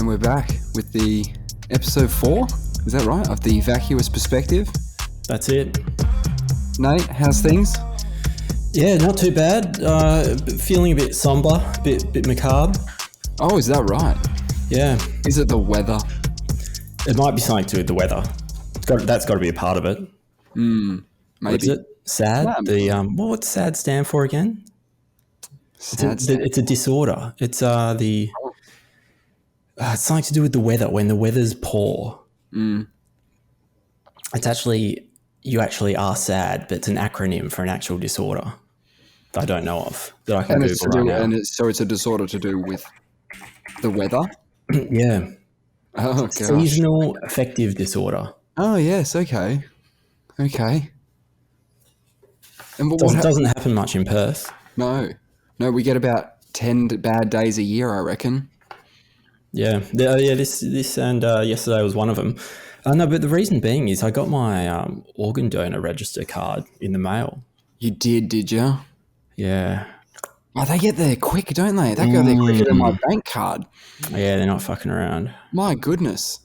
And we're back with the episode 4, is that right, of the Vacuous Perspective. That's it. Nate, how's things? Yeah, not too bad. Feeling a bit somber, a bit macabre. Oh, is that right? Yeah. Is it the weather? It might be something to do with the weather. That's got to be a part of it. Maybe. What is it? SAD? What's SAD stand for again? It's a disorder. It's it's something to do with the weather. When the weather's poor, it's actually, you actually are sad, but it's an acronym for an actual disorder that I don't know of, that I can Google right now. And so it's a disorder to do with the weather? Yeah. Oh, gosh. Seasonal affective disorder. Oh, yes, okay. Okay. And Doesn't happen much in Perth. No, we get about 10 bad days a year, I reckon. Yeah. This and yesterday was one of them. No, but the reason being is I got my organ donor register card in the mail. You did you? Yeah. Oh, they get there quick, don't they? They go there quicker than my bank card. Yeah, they're not fucking around. My goodness.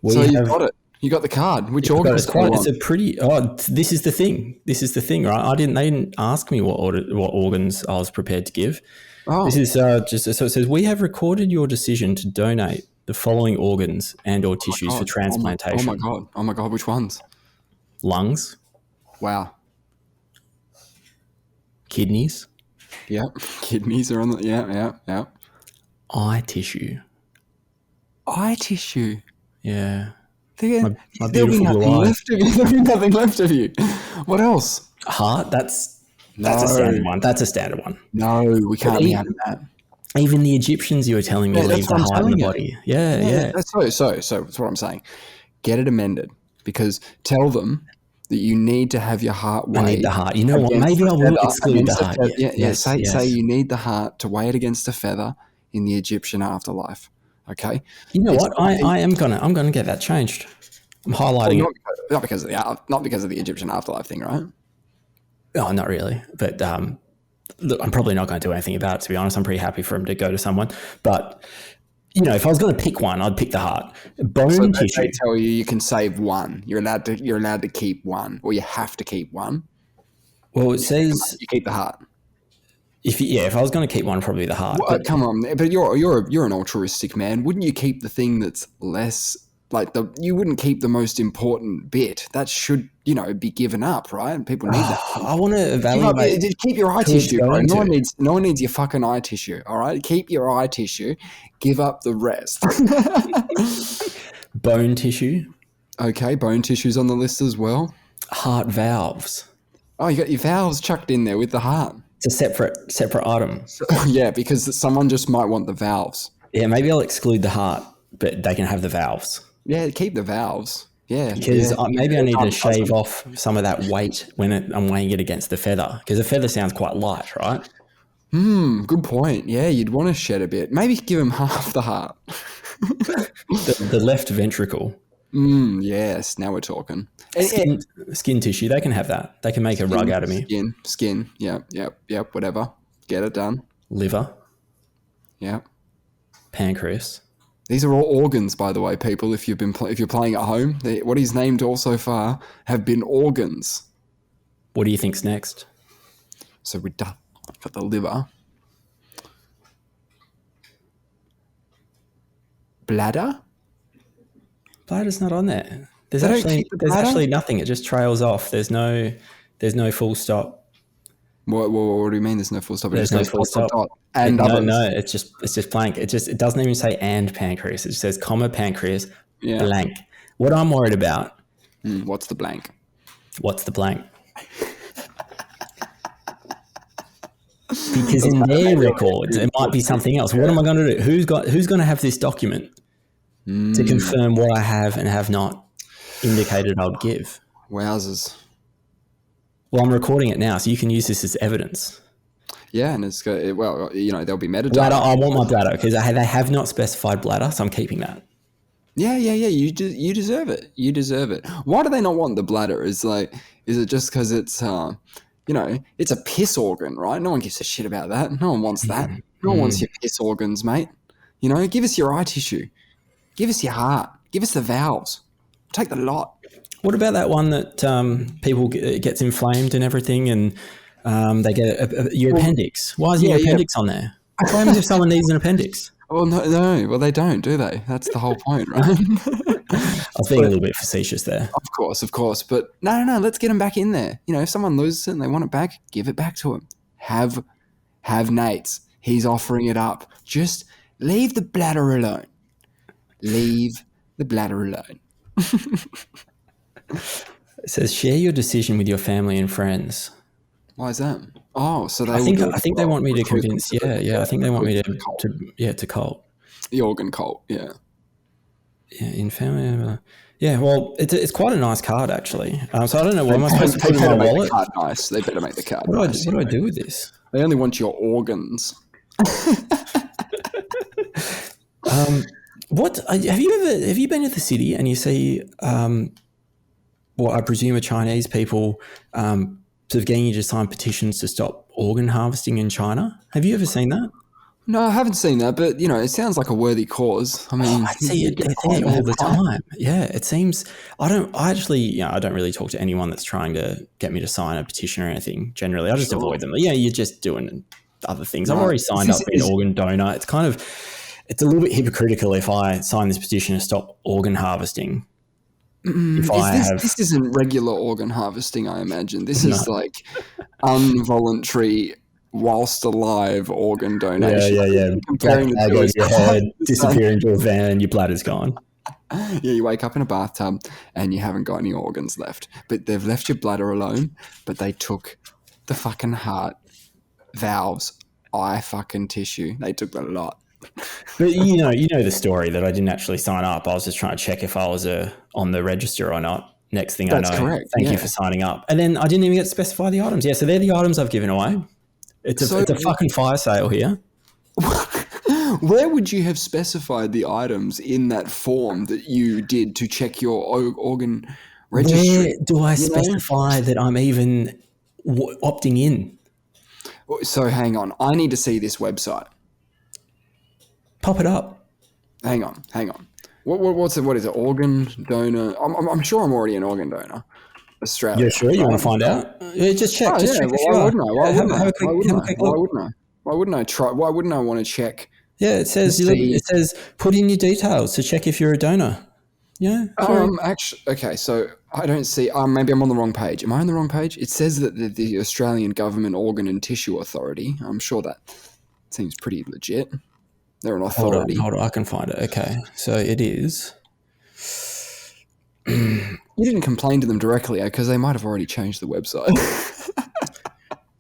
You've got it. You got the card. Which organs do you want? It's a pretty... Oh, this is the thing. Right? They didn't ask me what organs I was prepared to give. Oh. This is so it says, we have recorded your decision to donate the following organs and or tissues for transplantation. Oh my God. Which ones? Lungs. Wow. Kidneys. Yep. Kidneys are on the... Yeah. Eye tissue. Eye tissue? Yeah. My there'll be nothing left of you. There'll be nothing left of you. What else? Heart. That's a standard one. No, we can't be having that. Even the Egyptians, you were telling me, leave the heart in the body. Yeah. That's what I'm saying. Get it amended, because tell them that you need to have your heart weighed. I need the heart. You know what? Maybe I will exclude the heart. Say you need the heart to weigh it against a feather in the Egyptian afterlife. Okay. You know what? I'm gonna get that changed. I'm highlighting it. Not because of the Egyptian afterlife thing, right? Oh, not really. But look, I'm probably not going to do anything about it, to be honest. I'm pretty happy for him to go to someone. But you know, if I was going to pick one, I'd pick the heart. Bone tissue. They tell you can save one. You're allowed to keep one, or you have to keep one. Well, it says you keep the heart. If I was going to keep one, probably the heart. Well, come on, but you're an altruistic man. Wouldn't you keep the thing that's less you wouldn't keep the most important bit? That should, be given up, right? People need that. I want to evaluate. Keep your eye tissue, bro. No one needs your fucking eye tissue. All right, keep your eye tissue. Give up the rest. Bone tissue. Okay, bone tissue's on the list as well. Heart valves. Oh, you got your valves chucked in there with the heart. It's a separate item. Yeah, because someone just might want the valves. Yeah, maybe I'll exclude the heart, but they can have the valves. Yeah, keep the valves. Yeah. Because maybe I need to shave off some of that weight when I'm weighing it against the feather, because the feather sounds quite light, right? Good point. Yeah, you'd want to shed a bit. Maybe give him half the heart. the left ventricle. Yes, now we're talking. Skin tissue, they can have that. They can make a rug out of me. Skin. Yep, whatever. Get it done. Liver. Yep. Pancreas. These are all organs, by the way, people. If you're playing at home, what he's named all so far have been organs. What do you think's next? So we've got the liver, bladder. Bladder's not on there. There's actually nothing. It just trails off. There's no full stop. What do you mean? There's no full stop. There's no full stop. And no, it's just blank. It doesn't even say and pancreas. It just says comma pancreas blank. What I'm worried about. What's the blank? What's the blank? Because in their records, it might be something else. What am I going to do? Who's going to have this document to confirm what I have and have not indicated I'll give? Wowzers. Well, I'm recording it now, so you can use this as evidence. Yeah, and it's there'll be metadata. Bladder, I want my bladder, because they have not specified bladder, so I'm keeping that. Yeah. You deserve it. You deserve it. Why do they not want the bladder? Is it just because it's it's a piss organ, right? No one gives a shit about that. No one wants that. No one wants your piss organs, mate. You know, give us your eye tissue. Give us your heart. Give us the valves. Take the lot. What about that one that people gets inflamed and everything, and they get your appendix? Why isn't your appendix on there? What happens if someone needs an appendix? Well, no. Well, they don't, do they? That's the whole point, right? I was being a little bit facetious there. Of course. But no. Let's get them back in there. You know, if someone loses it and they want it back, give it back to him. Have Nate's. He's offering it up. Just leave the bladder alone. Leave the bladder alone. It says share your decision with your family and friends. Why is that? Oh, so they. I think they want me to convince. Yeah. I think they want me to cult. The organ cult. Yeah. Yeah, in family. Yeah, well, it's quite a nice card actually. So I don't know what am I supposed to put in my wallet. The card nice. They better make the card. What do I do with this? They only want your organs. What have you been to the city and you see what I presume are Chinese people sort of getting you to sign petitions to stop organ harvesting in China? Have you ever seen that? No, I haven't seen that, but, you know, it sounds like a worthy cause. I mean, I see it there all the time. Yeah, it seems I don't really talk to anyone that's trying to get me to sign a petition or anything. Generally, I just avoid them. Yeah, you're just doing other things. I've already signed up for an organ donor. It's a little bit hypocritical if I sign this petition to stop organ harvesting. This isn't regular organ harvesting, I imagine. This is like involuntary, whilst alive organ donation. Yeah. Comparing the two, your head disappear into a van and your bladder's gone. Yeah, you wake up in a bathtub and you haven't got any organs left. But they've left your bladder alone, but they took the fucking heart, valves, eye fucking tissue. They took the lot. But you know the story that I didn't actually sign up. I was just trying to check if I was on the register or not. Next thing I know, correct. Thank you for signing up. And then I didn't even get to specify the items. Yeah, so they're the items I've given away. It's a fucking fire sale here. Where would you have specified the items in that form that you did to check your organ registry? Where do I specify that I'm even opting in? So hang on. I need to see this website. Pop it up. Hang on. What is it? Organ donor. I'm sure I'm already an organ donor. Australia. Yeah, sure. You want to find out? Yeah, just check. Check. Why wouldn't I try? Why wouldn't I want to check? Yeah, it says put in your details to check if you're a donor. Yeah. Actually, okay. So I don't see. Maybe I'm on the wrong page. Am I on the wrong page? It says that the Australian Government Organ and Tissue Authority. I'm sure that seems pretty legit. They're an authority. Hold on, I can find it. Okay, so it is. You didn't complain to them directly because they might have already changed the website.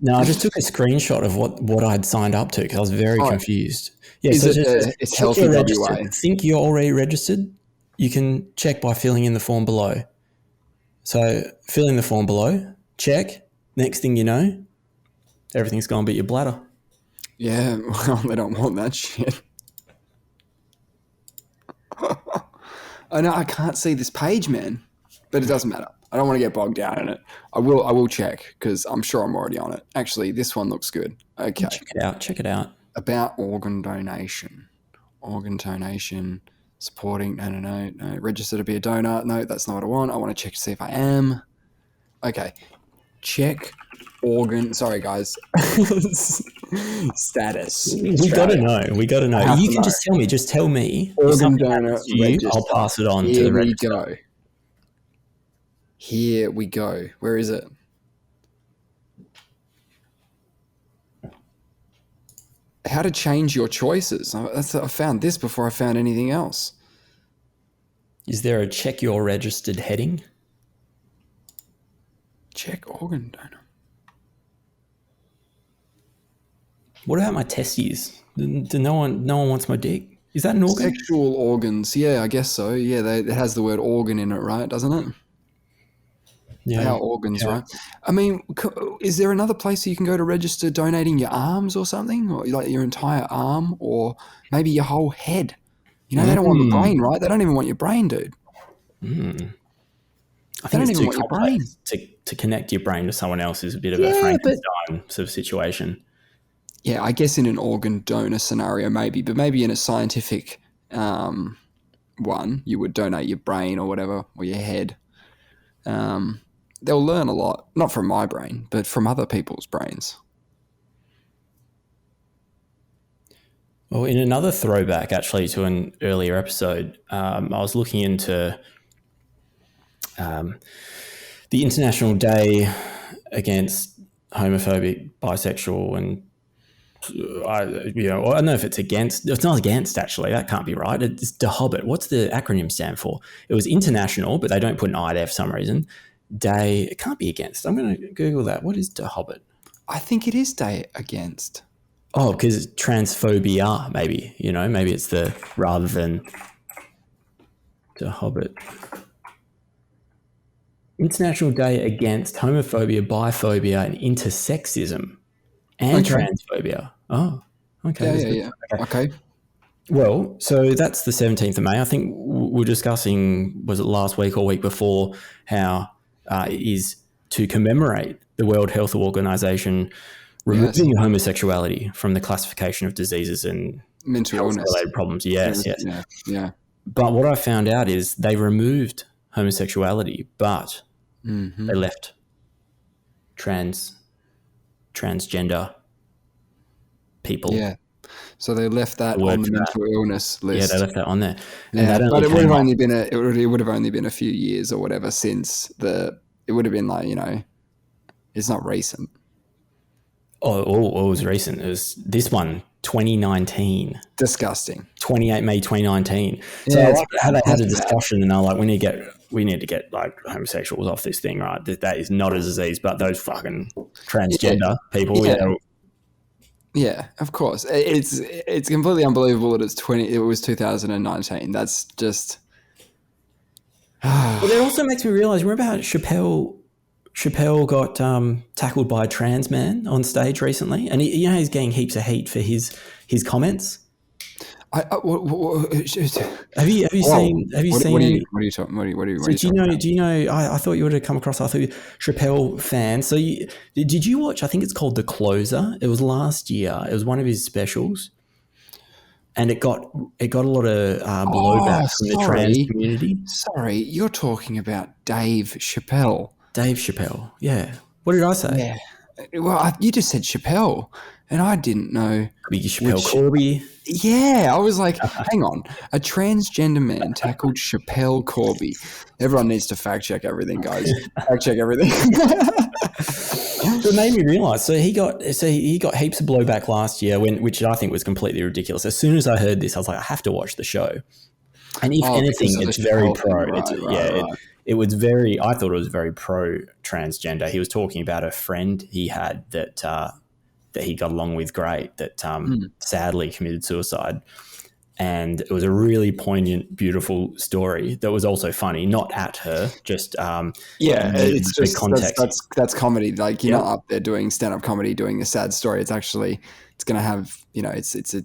No, I just took a screenshot of what I'd signed up to because I was very confused. Yeah, so it's Healthy WA. Think you're already registered? You can check by filling in the form below. So fill in the form below, check. Next thing you know, everything's gone but your bladder. Yeah, well, they don't want that shit. I know I can't see this page, man, but it doesn't matter. I don't want to get bogged down in it. I will check because I'm sure I'm already on it. Actually, this one looks good. Okay. Check it out. About organ donation. Supporting, no. Register to be a donor. No, that's not what I want. I want to check to see if I am. Okay. Check organ. Sorry, guys. Status. We got to know. You can just tell me. Just tell me. Organ donor register. I'll pass it on to the register. Here we go. Where is it? How to change your choices. I found this before I found anything else. Is there a check your registered heading? Check organ donor. What about my testes? No one wants my dick. Is that an organ? Sexual organs. Yeah, I guess so. Yeah, it has the word organ in it, right? Doesn't it? Yeah. Our organs, right? I mean, is there another place you can go to register donating your arms or something? Or like your entire arm or maybe your whole head? You know, they don't want the brain, right? They don't even want your brain, dude. I think it's too complex to connect your brain to someone else is a bit of a Frankenstein sort of situation. Yeah, I guess in an organ donor scenario, maybe, but maybe in a scientific one, you would donate your brain or whatever, or your head. They'll learn a lot, not from my brain, but from other people's brains. Well, in another throwback, actually, to an earlier episode, I was looking into the International Day against homophobic, bisexual, and I don't know if it's against. It's not against, actually. That can't be right. It's DHOBIT. What's the acronym stand for? It was international, but they don't put an I there for some reason. Day. It can't be against. I'm going to Google that. What is DHOBIT? I think it is day against. Oh, because transphobia, maybe. Maybe it's the rather than DHOBIT. International Day against homophobia, biphobia, and intersexism. And transphobia. Oh, okay. Yeah. Okay. Well, so that's the 17th of May. I think we were discussing, was it last week or week before, how it is to commemorate the World Health Organization removing homosexuality from the classification of diseases and mental illness-related problems. Yes. Yeah. But what I found out is they removed homosexuality, but they left transgender people. Yeah. So they left that on the mental illness list. Yeah, they left that on there. But it would have only been it would have only been a few years or whatever since it would have been like, it's not recent. Oh, it was recent. It was this one, 2019. Disgusting. 28 May 2019. So I how they had a discussion and they're like, we need to get like homosexuals off this thing, right? That is not a disease, but those fucking transgender people. Yeah, of course. It's completely unbelievable that it was 2019. That's just. But it also makes me realize. Remember how Chappelle got tackled by a trans man on stage recently, and he's getting heaps of heat for his comments. Have you seen? What are you talking? What are you do you know? I thought you would have come across. I thought Chappelle fan. So did you watch? I think it's called The Closer. It was last year. It was one of his specials, and it got a lot of blowback from the trans community. Sorry, you're talking about Dave Chappelle. Dave Chappelle. Yeah. What did I say? Yeah. Well, you just said Chappelle, and I didn't know. Chappelle Corby. Yeah, I was like, hang on. A transgender man tackled Chappelle Corby. Everyone needs to fact check everything, guys. Fact check everything. It made me realise. So he got heaps of blowback last year, which I think was completely ridiculous. As soon as I heard this, I was like, I have to watch the show. And if anything, it's very pro. It was very. I thought it was very pro transgender. He was talking about a friend he had that he got along with great that sadly committed suicide, and it was a really poignant, beautiful story that was also funny. Not at her, just it's just context. That's comedy. Like you're not up there doing stand-up comedy, doing a sad story. It's actually going to have it's a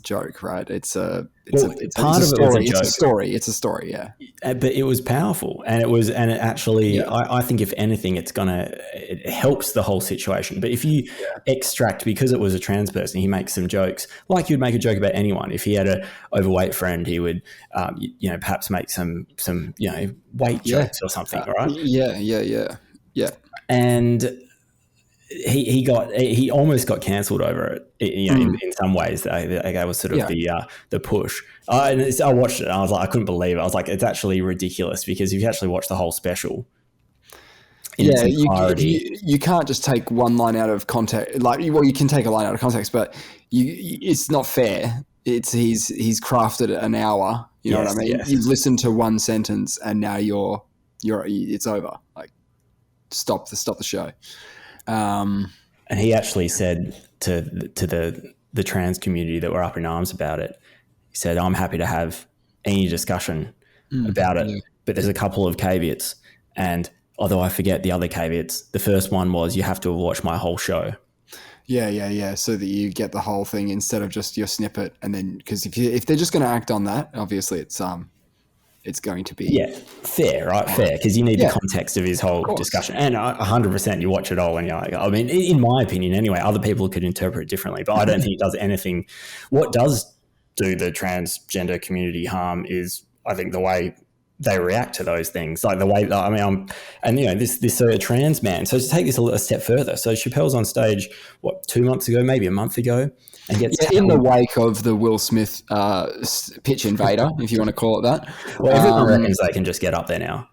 joke, right? It's a story. It's a story, yeah. But it was powerful, and it actually. Yeah. I think if anything, it helps the whole situation. But if you extract, because it was a trans person, he makes some jokes like you'd make a joke about anyone. If he had an overweight friend, he would perhaps make some weight jokes or something, right? Yeah. And he almost got cancelled over it. In some ways, that was sort of the push. I watched it and I was like, I couldn't believe it. I was like, it's actually ridiculous, because if you actually watch the whole special, you can't just take one line out of context. Like, well, you can take a line out of context, but it's not fair. He's crafted an hour. You know what I mean? Yes. You've listened to one sentence and now it's over. Like, stop the show. And he actually said to the trans community that were up in arms about it, he said, I'm happy to have any discussion about it, but there's a couple of caveats. And although I forget the other caveats, the first one was you have to have watched my whole show. Yeah. So that you get the whole thing instead of just your snippet. And then, because if they're just going to act on that, obviously it's it's going to be. Yeah, fair, right? Fair, because you need the context of his whole of discussion. And 100%, you watch it all and you're like, I mean, in my opinion anyway, other people could interpret it differently, but I don't think it does anything. What does do the transgender community harm is, I think, the way they react to those things. Like the way, I mean, this trans man. So to take this a step further, so Chappelle's on stage, 2 months ago, maybe a month ago, and gets in the wake of the Will Smith pitch invader, if you want to call it that. Well, everyone reckons they can just get up there now.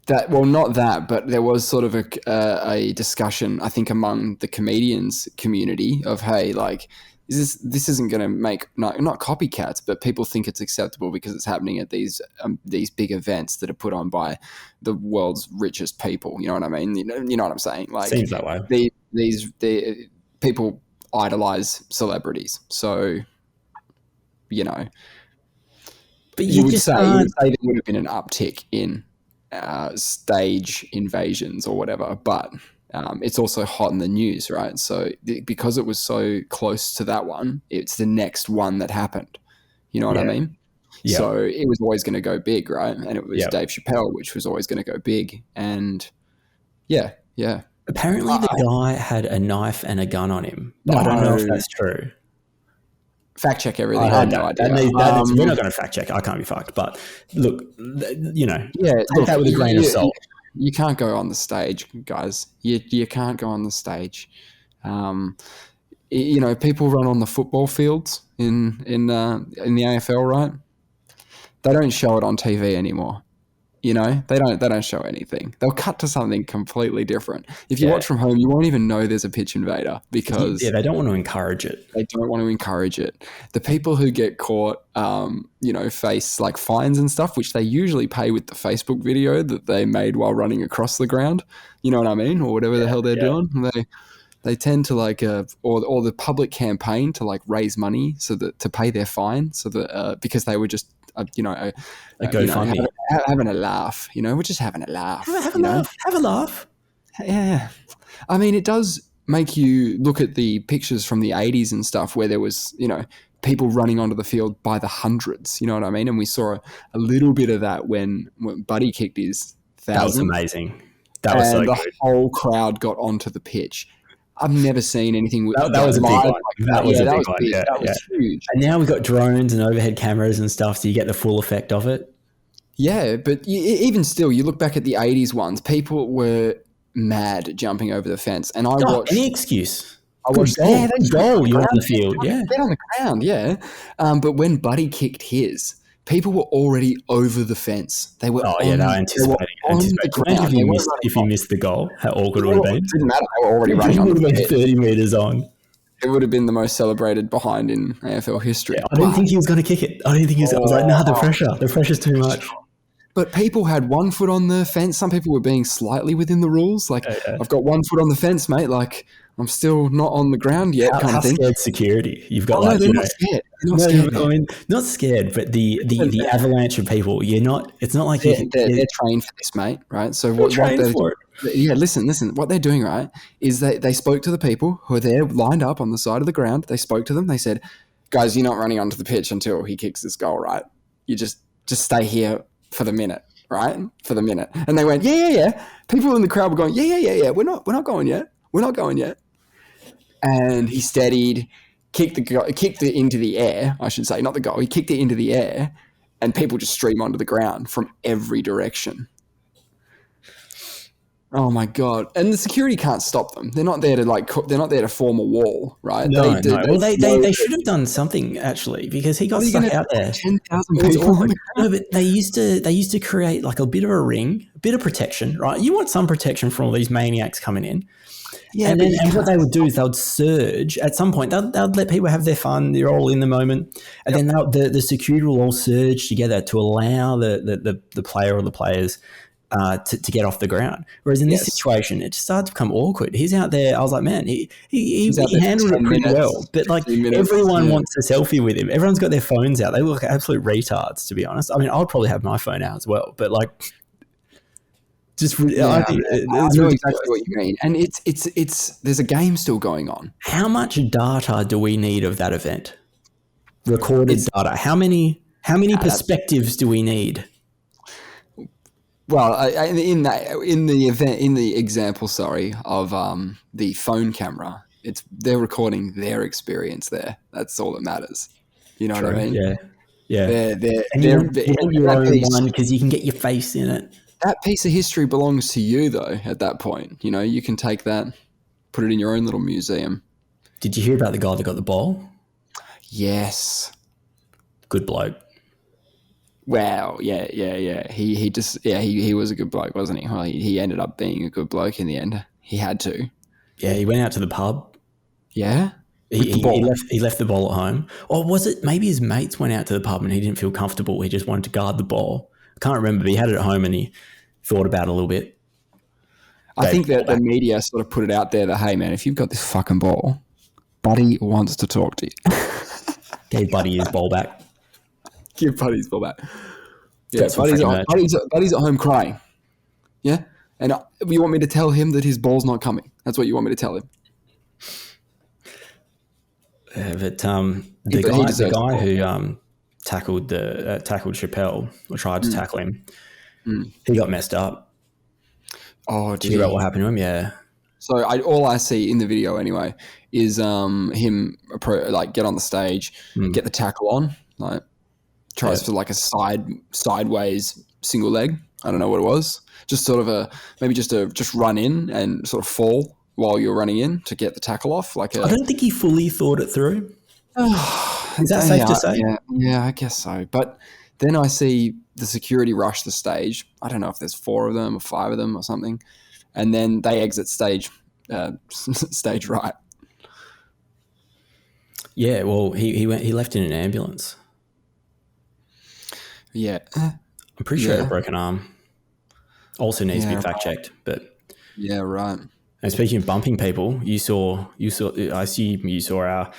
Not that, but there was sort of a discussion, I think, among the comedians community of, hey, like, this isn't going to make not copycats, but people think it's acceptable because it's happening at these big events that are put on by the world's richest people. You know what I mean? You know what I'm saying? Like, seems that way. These people idolize celebrities, so but you would say there would have been an uptick in stage invasions or whatever, but it's also hot in the news, right? So because it was so close to that one, it's the next one that happened. You know what I mean? Yeah. So it was always going to go big, right? And it was Dave Chappelle, which was always going to go big. And yeah. Apparently the guy had a knife and a gun on him. But I don't know if that's true. Fact check everything. I have no idea. We're not going to fact check. I can't be fucked. But look, take that with a grain of salt. You can't go on the stage, guys. You can't go on the stage. People run on the football fields in the AFL, right? They don't show it on TV anymore. They don't show anything. They'll cut to something completely different. If you watch from home, you won't even know there's a pitch invader because they don't want to encourage it. They don't want to encourage it. The people who get caught, face like fines and stuff, which they usually pay with the Facebook video that they made while running across the ground. You know what I mean, or whatever the hell they're doing. They tend to or the public campaign to raise money so that to pay their fine, so that because they were just GoFundMe. Having a laugh, we're just having a laugh. Have a laugh. Yeah. I mean, it does make you look at the pictures from the 80s and stuff where there was, people running onto the field by the hundreds, you know what I mean? And we saw a little bit of that when Buddy kicked his 1,000. That was amazing. That was so good. The whole crowd got onto the pitch. I've never seen anything with that was a big one. That was a big one. Yeah, that was huge. And now we've got drones and overhead cameras and stuff, so you get the full effect of it. Yeah, but even still, you look back at the 80s ones, people were mad jumping over the fence. And I watched... Any excuse. I watched goal. You're on the field, yeah. Get on the ground, yeah. But when Buddy kicked his... people were already over the fence. They were anticipating. If you missed the goal, how awkward it would have been. It didn't matter. They were already running on the field. 30 metres on. It would have been the most celebrated behind in AFL history. Yeah, I didn't think he was going to kick it. I was like, the pressure. The pressure's too much. But people had 1 foot on the fence. Some people were being slightly within the rules. I've got 1 foot on the fence, mate. I'm still not on the ground yet. How scared security? You've got they're not scared. I mean, not scared, but the avalanche of people. You're not. It's not like they're trained for this, mate. Right? So what they're for it. Yeah, listen. What they're doing, right, is they spoke to the people who are there lined up on the side of the ground. They spoke to them. They said, "Guys, you're not running onto the pitch until he kicks this goal, right? You just stay here for the minute." Right? For the minute. And they went, yeah. People in the crowd were going, yeah. We're not going yet. We're not going yet. And he steadied, kicked it into the air, I should say, not the goal. He kicked it into the air, and people just stream onto the ground from every direction. Oh my God! And the security can't stop them. They're not there to they're not there to form a wall, right? No. Well, they should have done something actually, because he got stuck out there. 10,000 people. No, but they used to create a bit of a ring, a bit of protection, right? You want some protection from all these maniacs coming in. Yeah, and what they would do is they would surge. At some point, they'd let people have their fun. They're all in the moment. And then the security will all surge together to allow the player or the players to get off the ground. Whereas in this situation, it just started to become awkward. He's out there. I was like, man, he handled it pretty well. But everyone wants a selfie with him. Everyone's got their phones out. They look like absolute retards, to be honest. I mean, I'll probably have my phone out as well. But I think I know exactly what you mean. And it's there's a game still going on. How much data do we need of that event? Recorded data. How many perspectives do we need? Well, in the example, sorry, of the phone camera, they're recording their experience there. That's all that matters. You know what I True. mean? Yeah. Yeah. And They're you want your own one because you can get your face in it. that piece of history belongs to you, though. At that point, you can take that, put it in your own little museum. Did you hear about the guy that got the ball? Yes. Good bloke. Wow. Yeah. He was a good bloke, wasn't he? Well, he ended up being a good bloke in the end. He had to. Yeah, he went out to the pub. Yeah. He left the ball at home. Or was it maybe his mates went out to the pub and he didn't feel comfortable? He just wanted to guard the ball. I can't remember, but he had it at home and he thought about it a little bit. I think that the media sort of put it out there that, hey, man, if you've got this fucking ball, Buddy wants to talk to you. Gave Buddy his ball back. Give Buddy his ball back. Yeah, Buddy's at home crying. Yeah? And you want me to tell him that his ball's not coming? That's what you want me to tell him? But the guy who tackled Chappelle or tried to tackle him, he got messed up. Oh, did you hear about what happened to him? Yeah. So all I see in the video anyway is him get on the stage, get the tackle on, like tries for like a sideways single leg. I don't know what it was. Just sort of just run in and sort of fall while you're running in to get the tackle off. I don't think he fully thought it through. Is that safe to say? Yeah, I guess so. But then I see the security rush the stage. I don't know if there's 4 of them or 5 of them or something. And then they exit stage right. Yeah, well, he left in an ambulance. Yeah. I'm pretty sure he had a broken arm. Also needs to be fact checked, but yeah, right. And speaking of bumping people, you saw. I see you saw our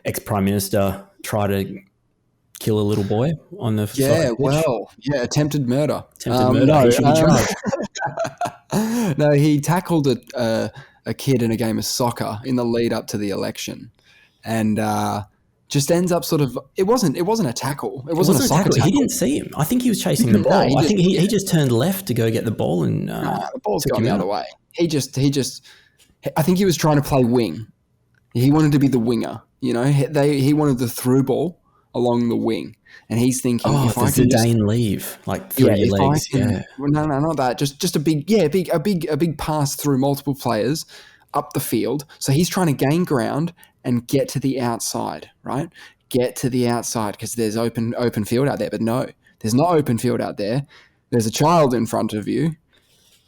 ex-prime minister try to kill a little boy on the attempted murder. No, he should be charged. No, he tackled a kid in a game of soccer in the lead up to the election, and just ends up sort of. It wasn't a tackle. It wasn't a soccer tackle. He didn't see him. I think he was chasing the ball. I think he just turned left to go get the ball, and the ball's gone the other way. He just. I think he was trying to play wing. He wanted to be the winger. He wanted the through ball along the wing, and he's thinking, if I can Zidane leave like through your legs. Well, no, not that. Just a big pass through multiple players up the field. So he's trying to gain ground and get to the outside, right? Get to the outside because there's open field out there. But no, there's not open field out there. There's a child in front of you,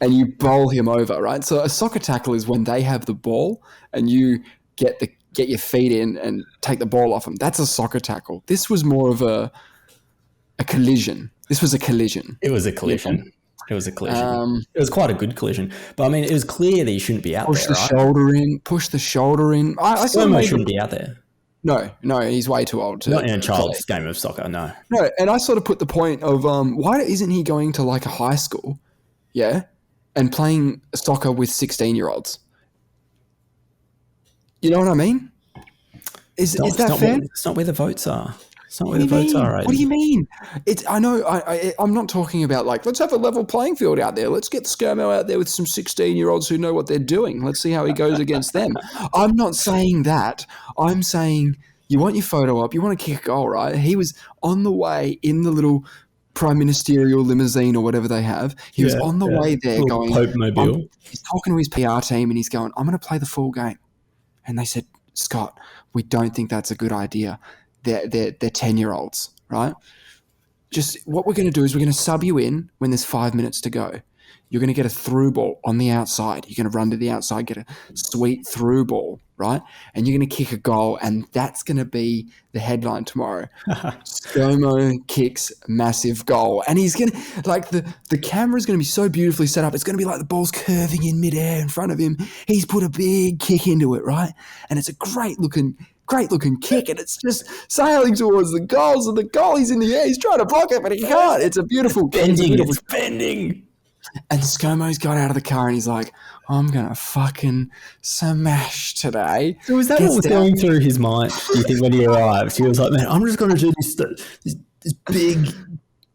and you bowl him over, right? So a soccer tackle is when they have the ball and you get your feet in and take the ball off them. That's a soccer tackle. This was more of a collision. This was a collision. It was a collision. Yeah. It was a collision. It was quite a good collision. But, I mean, it was clear that he shouldn't be out there, Push the shoulder in. I saw him shouldn't be out there. No, he's way too old to not in a child's game of soccer, no. No, and I sort of put the point of why isn't he going to like a high school, and playing soccer with 16-year-olds? You know what I mean? Is that fair? It's not where the votes are. It's not where the votes are, right? What do you mean? I'm not talking about like, let's have a level playing field out there. Let's get ScoMo out there with some 16-year-olds who know what they're doing. Let's see how he goes against them. I'm not saying that. I'm saying you want your photo up. You want to kick a goal, right? He was on the way in the little prime ministerial limousine or whatever they have. He was on the way there going. Pope Mobile. He's talking to his PR team and he's going, I'm going to play the full game. And they said, Scott, we don't think that's a good idea. They're 10-year-olds, right? Just what we're going to do is we're going to sub you in when there's 5 minutes to go. You're going to get a through ball on the outside. You're going to run to the outside, get a sweet through ball, right? And you're going to kick a goal, and that's going to be the headline tomorrow. ScoMo kicks massive goal. And he's going to, like, the camera's going to be so beautifully set up. It's going to be like the ball's curving in midair in front of him. He's put a big kick into it, right? And it's a great looking kick, and it's just sailing towards the goals, and the goalie's in the air. He's trying to block it, but he can't. It's a beautiful bending. It's bending. And ScoMo's got out of the car and he's like, I'm going to fucking smash today. So was that what was going through his mind, do you think, when he arrived? He was like, man, I'm just going to do this big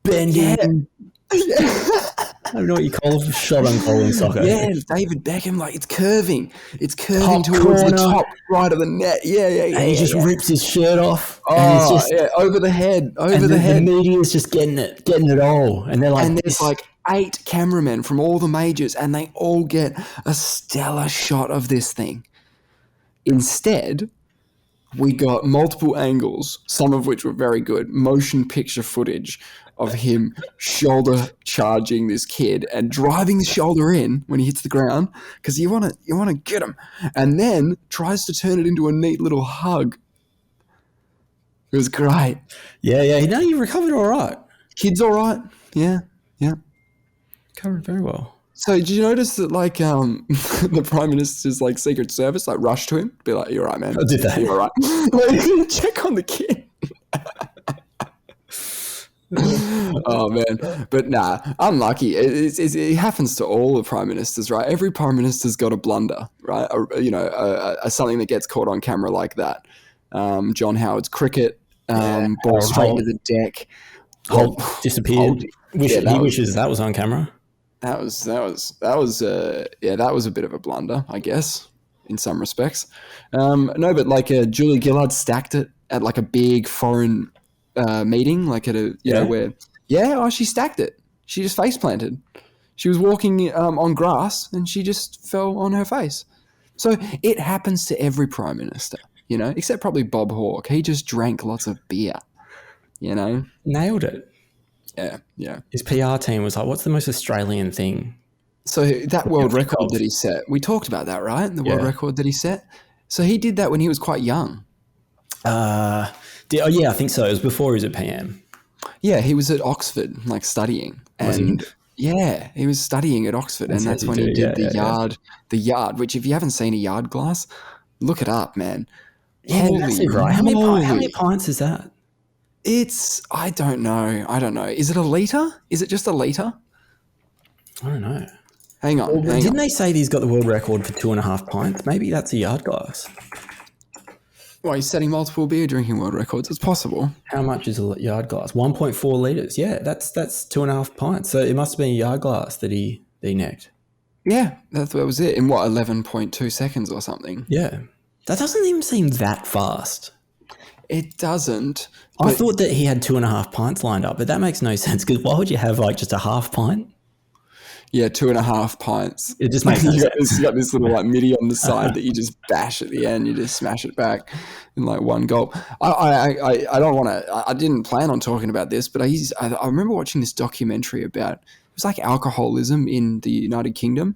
bending I don't know what you call a shot on goal in soccer. Yeah, David Beckham, like it's curving Top towards corner. the top right of the net. Yeah. And he just rips his shirt off. Oh, and it's just over the head, the media's just getting it all. And they're like, and there's like 8 cameramen from all the majors, and they all get a stellar shot of this thing. Instead, we got multiple angles, some of which were very good, motion picture footage of him shoulder charging this kid and driving the shoulder in when he hits the ground because you want to get him, and then tries to turn it into a neat little hug. It was great. Yeah. No, you recovered all right. Kid's all right. Yeah. Covered very well. So did you notice that like the Prime Minister's like Secret Service like rushed to him, be like, "You're right, man. Oh, did they? You're right." Like, check on the kid. Oh man, but nah, unlucky. It happens to all the prime ministers, right? Every prime minister's got a blunder, right? Something that gets caught on camera like that. John Howard's cricket, ball straight into the deck. Holt disappeared. He wishes that was on camera. That was a bit of a blunder, I guess, in some respects. No, but like Julia Gillard stacked it at like a big foreign meeting, like at a where she stacked it. She just face planted. She was walking on grass and she just fell on her face. So it happens to every prime minister, except probably Bob Hawke. He just drank lots of beer, Nailed it. Yeah. His PR team was like, "What's the most Australian thing?" So that world record that he set, we talked about that, right? The world record that he set. So he did that when he was quite young. I think so. It was before he was at PM. Yeah, he was at Oxford, like studying. And he was studying at Oxford, and that's when he did the yard, which if you haven't seen a yard glass, look it up, man. Yeah, massive, right? How many pints is that? I don't know. Is it a litre? Is it just a litre? I don't know. Hang on. Didn't they say he's got the world record for 2.5 pints? Maybe that's a yard glass. Well, he's setting multiple beer drinking world records. It's possible. How much is a yard glass? 1.4 litres. Yeah, that's 2.5 pints. So it must have been a yard glass that he necked. Yeah, that was it. In 11.2 seconds or something. Yeah. That doesn't even seem that fast. It doesn't. I thought that he had 2.5 pints lined up, but that makes no sense because why would you have like just a half pint? Yeah, 2.5 pints. It just makes no sense. You got this little like midi on the side that you just bash at the end. You just smash it back in like one gulp. I don't want to. I didn't plan on talking about this, but I remember watching this documentary about it was like alcoholism in the United Kingdom,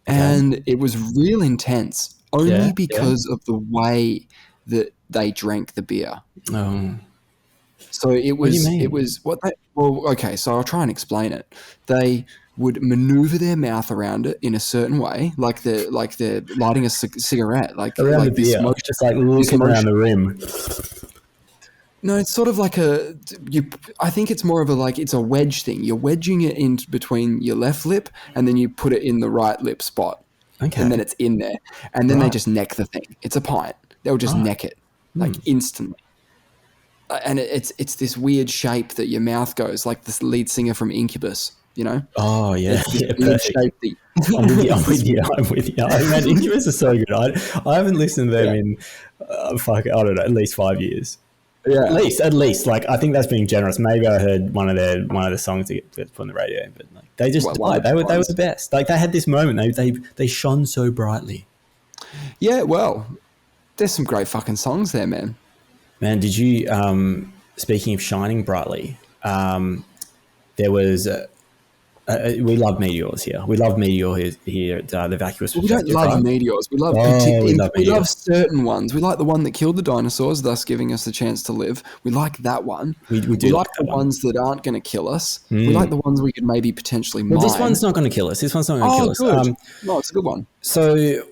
and it was real intense only because of the way that they drank the beer. Oh. So it was. What do you mean? It was what they. Well, okay. So I'll try and explain it. They would maneuver their mouth around it in a certain way, like they're lighting a cigarette, like around like the beer, just like looking around the rim. No, it's sort of like I think it's more of it's a wedge thing. You're wedging it in between your left lip, and then you put it in the right lip spot. Okay. And then it's in there, and then they just neck the thing. It's a pint. They'll just neck it instantly. And it's this weird shape that your mouth goes, like the lead singer from Incubus, Oh, yeah. Weird shape I'm with you. I mean, Incubus is so good. I haven't listened to them in, I don't know, at least 5 years. Yeah. At least. Like, I think that's being generous. Maybe I heard one of the songs that gets put on the radio, but like, they just died. They were the best. Like, they had this moment. They shone so brightly. Yeah, well, there's some great fucking songs there, man. Man, did you, speaking of shining brightly, there was, we love meteors here. We love meteor here at the Vacuous. We don't love meteors. We love certain ones. We like the one that killed the dinosaurs, thus giving us the chance to live. We like that one. We like the ones that aren't going to kill us. We like the ones we could maybe potentially mine. Well, this one's not going to kill us. This one's not going to kill us. Good. No, it's a good one. So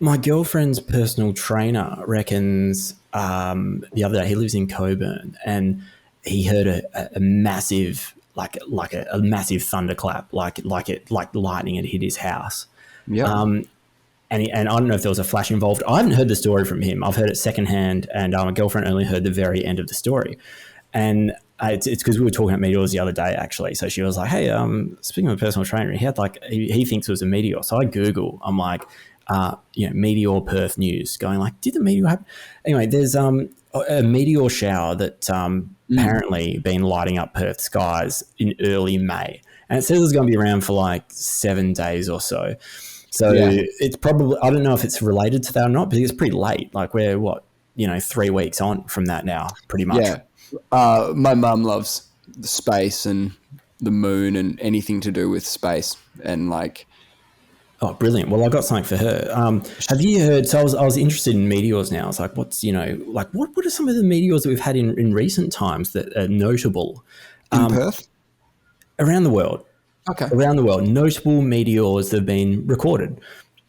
my girlfriend's personal trainer reckons the other day, he lives in Coburn, and he heard a massive, like a massive thunderclap, like lightning had hit his house. Yeah. And I don't know if there was a flash involved. I haven't heard the story from him. I've heard it secondhand, and my girlfriend only heard the very end of the story. And it's because we were talking about meteors the other day, actually. So she was like, hey, speaking of a personal trainer, he had he thinks it was a meteor. So I Google, I'm like, meteor Perth news, going like, did the meteor happen? Anyway, there's a meteor shower that apparently been lighting up Perth skies in early May. And it says it's going to be around for like 7 days or so. So it's probably, I don't know if it's related to that or not, but it's pretty late. Like we're 3 weeks on from that now, pretty much. Yeah. My mum loves space and the moon and anything to do with space. And like, oh, brilliant. Well, I got something for her. Have you heard, so I was interested in meteors now. It's like, what are some of the meteors that we've had in recent times that are notable? in Perth? Around the world. Okay. Around the world, notable meteors that have been recorded.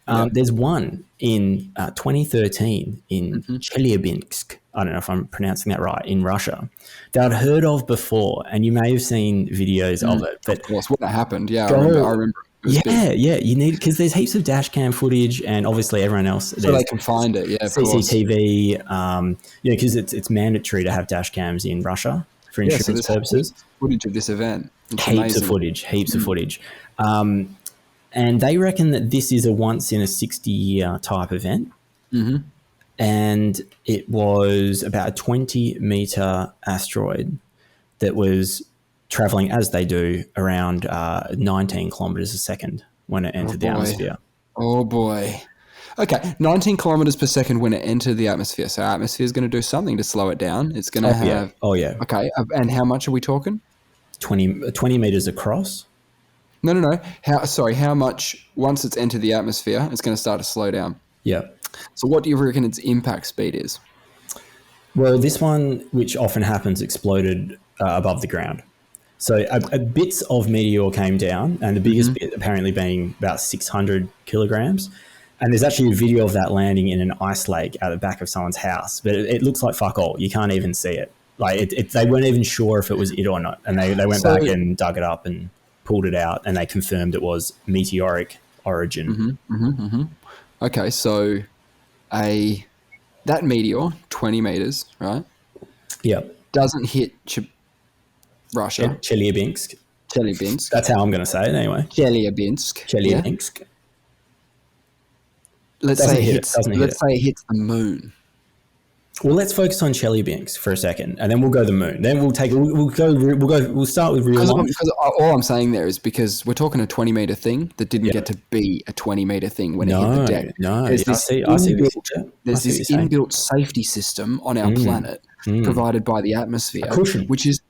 There's one in 2013 in Chelyabinsk. I don't know if I'm pronouncing that right, in Russia, that I'd heard of before, and you may have seen videos of it. But of course, when it happened, I remember. You need, because there's heaps of dash cam footage, and obviously everyone else. So they can find it, of CCTV, because it's mandatory to have dash cams in Russia for insurance purposes. Footage of this event. It's heaps amazing. of footage. And they reckon that this is a once in a 60-year type event. Mm-hmm. And it was about a 20-meter asteroid that was traveling, as they do, around 19 kilometers a second when it entered the atmosphere. Oh, boy. Okay, 19 kilometers per second when it entered the atmosphere. So our atmosphere is going to do something to slow it down. It's going to have... Yeah. Oh, yeah. Okay, and how much are we talking? 20 meters across. No. How much, once it's entered the atmosphere, it's going to start to slow down? Yeah. So what do you reckon its impact speed is? Well, this one, which often happens, exploded above the ground. So bits of meteor came down, and the biggest bit apparently being about 600 kilograms. And there's actually a video of that landing in an ice lake at the back of someone's house. But it looks like fuck all. You can't even see it. Like they weren't even sure if it was it or not. And they went back and dug it up and pulled it out, and they confirmed it was meteoric origin. Okay, so that meteor, 20 meters, right? Yep. Doesn't hit Russia. Chelyabinsk. That's how I'm going to say it anyway. Chelyabinsk. Yeah. Let's say it hits the moon. Well, let's focus on Chelyabinsk for a second, and then we'll go to the moon. Then we'll start with real life. Because all I'm saying there is because we're talking a 20-meter thing that didn't get to be a 20-meter thing when it hit the deck. No, there's this inbuilt safety system on our planet provided by the atmosphere, which is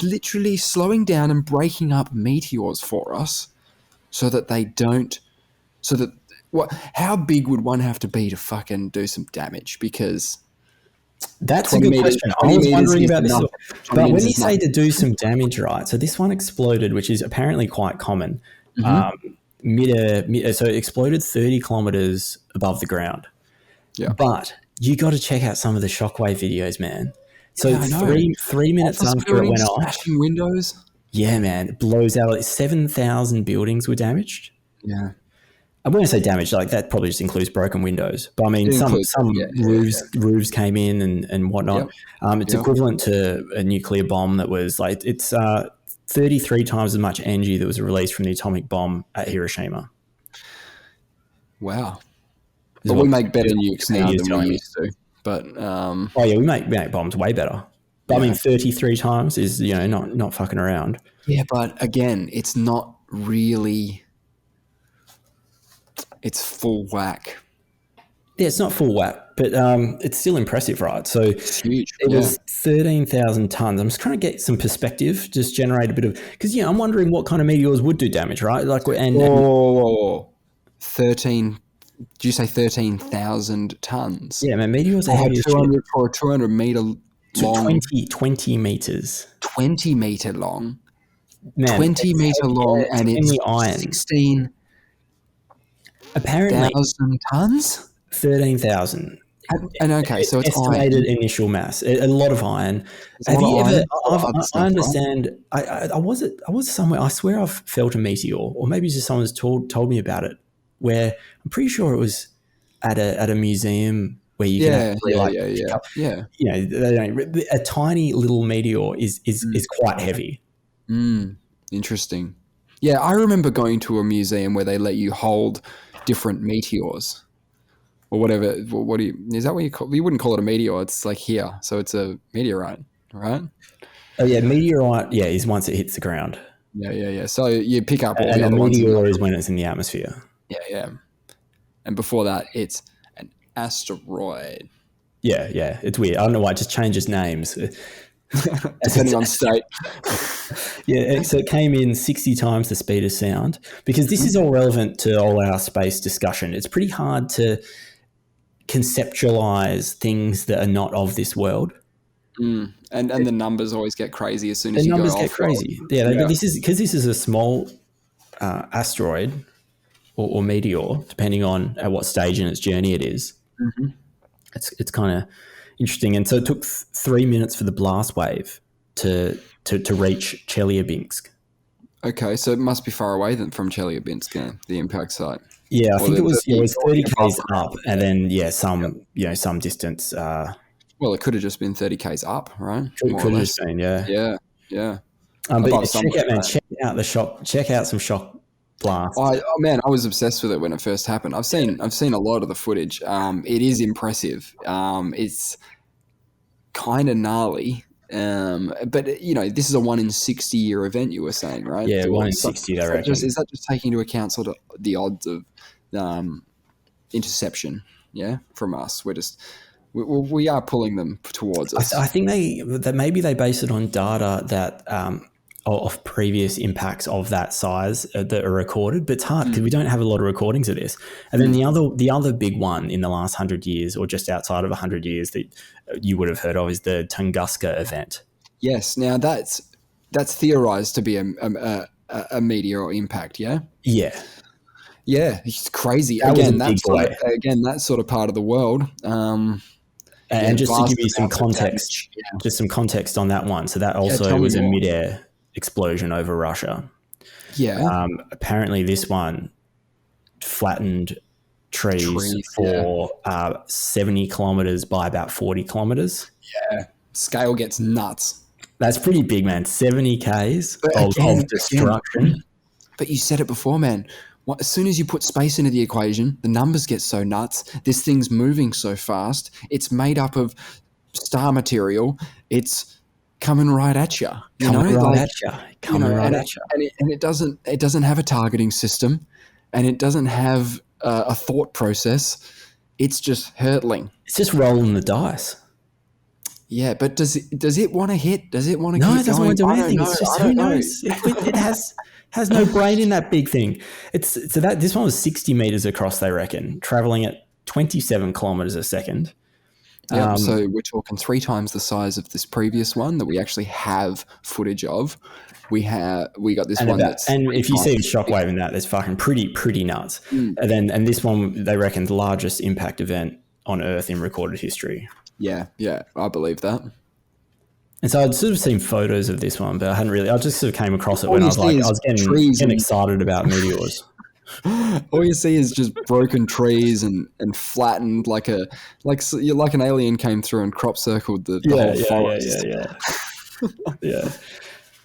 literally slowing down and breaking up meteors for us, so that they don't. So that how big would one have to be to fucking do some damage? Because that's a good question. I was wondering about this. But when you say to do some damage, right? So this one exploded, which is apparently quite common. So it exploded 30 kilometers above the ground. Yeah. But you got to check out some of the shockwave videos, man. So 3 minutes after it went off, smashing windows. Yeah, man, it blows out. 7,000 buildings were damaged. Yeah. I wouldn't say damage, like that probably just includes broken windows. But I mean, some roofs came in and whatnot. Yep. It's equivalent to a nuclear bomb that was like, it's 33 times as much energy that was released from the atomic bomb at Hiroshima. Wow. But we make better nukes now than we used to. But we make bombs way better. But I mean, 33 times is, not fucking around. Yeah, but again, it's not really... It's full whack. Yeah, it's not full whack, but it's still impressive, right? So it's huge. It was 13,000 tons. I'm just trying to get some perspective, just generate a bit of... Because, I'm wondering what kind of meteors would do damage, right? Like, Whoa. 13... Did you say 13,000 tons? Yeah, man, meteors are heavy as shit. For a 200 meter long... 20 meters. 20 meter long? Man, 20 meter long, and it's iron. 16... Apparently, 1,000 tons? 13,000. And okay, so it's estimated iron. initial mass. A lot of iron. Have you ever? I understand. Right? I was somewhere. I swear I've felt a meteor, or maybe just someone's told me about it. Where I'm pretty sure it was at a museum where you can actually pick up. Yeah. A tiny little meteor is quite heavy. Interesting. Yeah, I remember going to a museum where they let you hold different meteors or whatever. Is that what you call? You wouldn't call it a meteor. It's like here, so it's a meteorite, right? Oh yeah, meteorite. Yeah, is once it hits the ground. Yeah. So you pick up all and the a other ones. Meteor is when it's in the atmosphere. Yeah. And before that, it's an asteroid. Yeah. It's weird. I don't know why it just changes names. Depending on state. Yeah, so it came in 60 times the speed of sound. Because this is all relevant to all our space discussion. It's pretty hard to conceptualize things that are not of this world. And the numbers always get crazy as soon as the you go off. The numbers get crazy. Yeah, this is a small asteroid or meteor, depending on at what stage in its journey it is. Mm-hmm. It's kind of interesting. And so it took 3 minutes for the blast wave to reach Chelyabinsk. Okay, so it must be far away from Chelyabinsk, the impact site. Yeah, I think it was 30 k's up, and then some distance. Well, it could have just been 30 k's up, right? Could have just been, yeah. But check out the shock. Check out some shock blasts. Man, I was obsessed with it when it first happened. I've seen a lot of the footage. It is impressive. It's kind of gnarly. But this is a 1 in 60 year event. You were saying, right? Yeah, 1 in 60. I reckon. Is that just taking into account sort of the odds of interception? Yeah, from us. We are pulling them towards us. I think that maybe they base it on data that of previous impacts of that size that are recorded, but it's hard because we don't have a lot of recordings of this. And then the other big one in the last 100 years, or just outside of 100 years, that you would have heard of, is the Tunguska event. Yes. Now that's theorized to be a meteor impact. Yeah. Yeah, it's crazy. That sort of part of the world. And just to give you some context, just some context on that one. So that also was a mid-air explosion over Russia. Yeah. Apparently this one flattened trees for 70 kilometers by about 40 kilometers. Yeah. Scale gets nuts. That's pretty big, man. 70 Ks of destruction. But you said it before, man. As soon as you put space into the equation, the numbers get so nuts. This thing's moving so fast. It's made up of star material. It's coming right at you. Coming right at you. And it doesn't have a targeting system, and it doesn't have a thought process. It's just hurtling. It's just rolling the dice. Yeah, but does it want to hit? Does it want to keep going? No, it doesn't want to do anything. It's just, who knows? It has no brain in that big thing. This one was 60 meters across, they reckon, traveling at 27 kilometers a second. Yeah, so we're talking 3 times the size of this previous one that we actually have footage of. We got this one and if you see a shockwave in that, that's fucking pretty nuts. And this one, they reckon, the largest impact event on Earth in recorded history. Yeah, I believe that. And so I'd sort of seen photos of this one, but I hadn't really. I just sort of came across it when I was getting excited about meteors. All you see is just broken trees and flattened like an alien came through and crop circled the whole forest.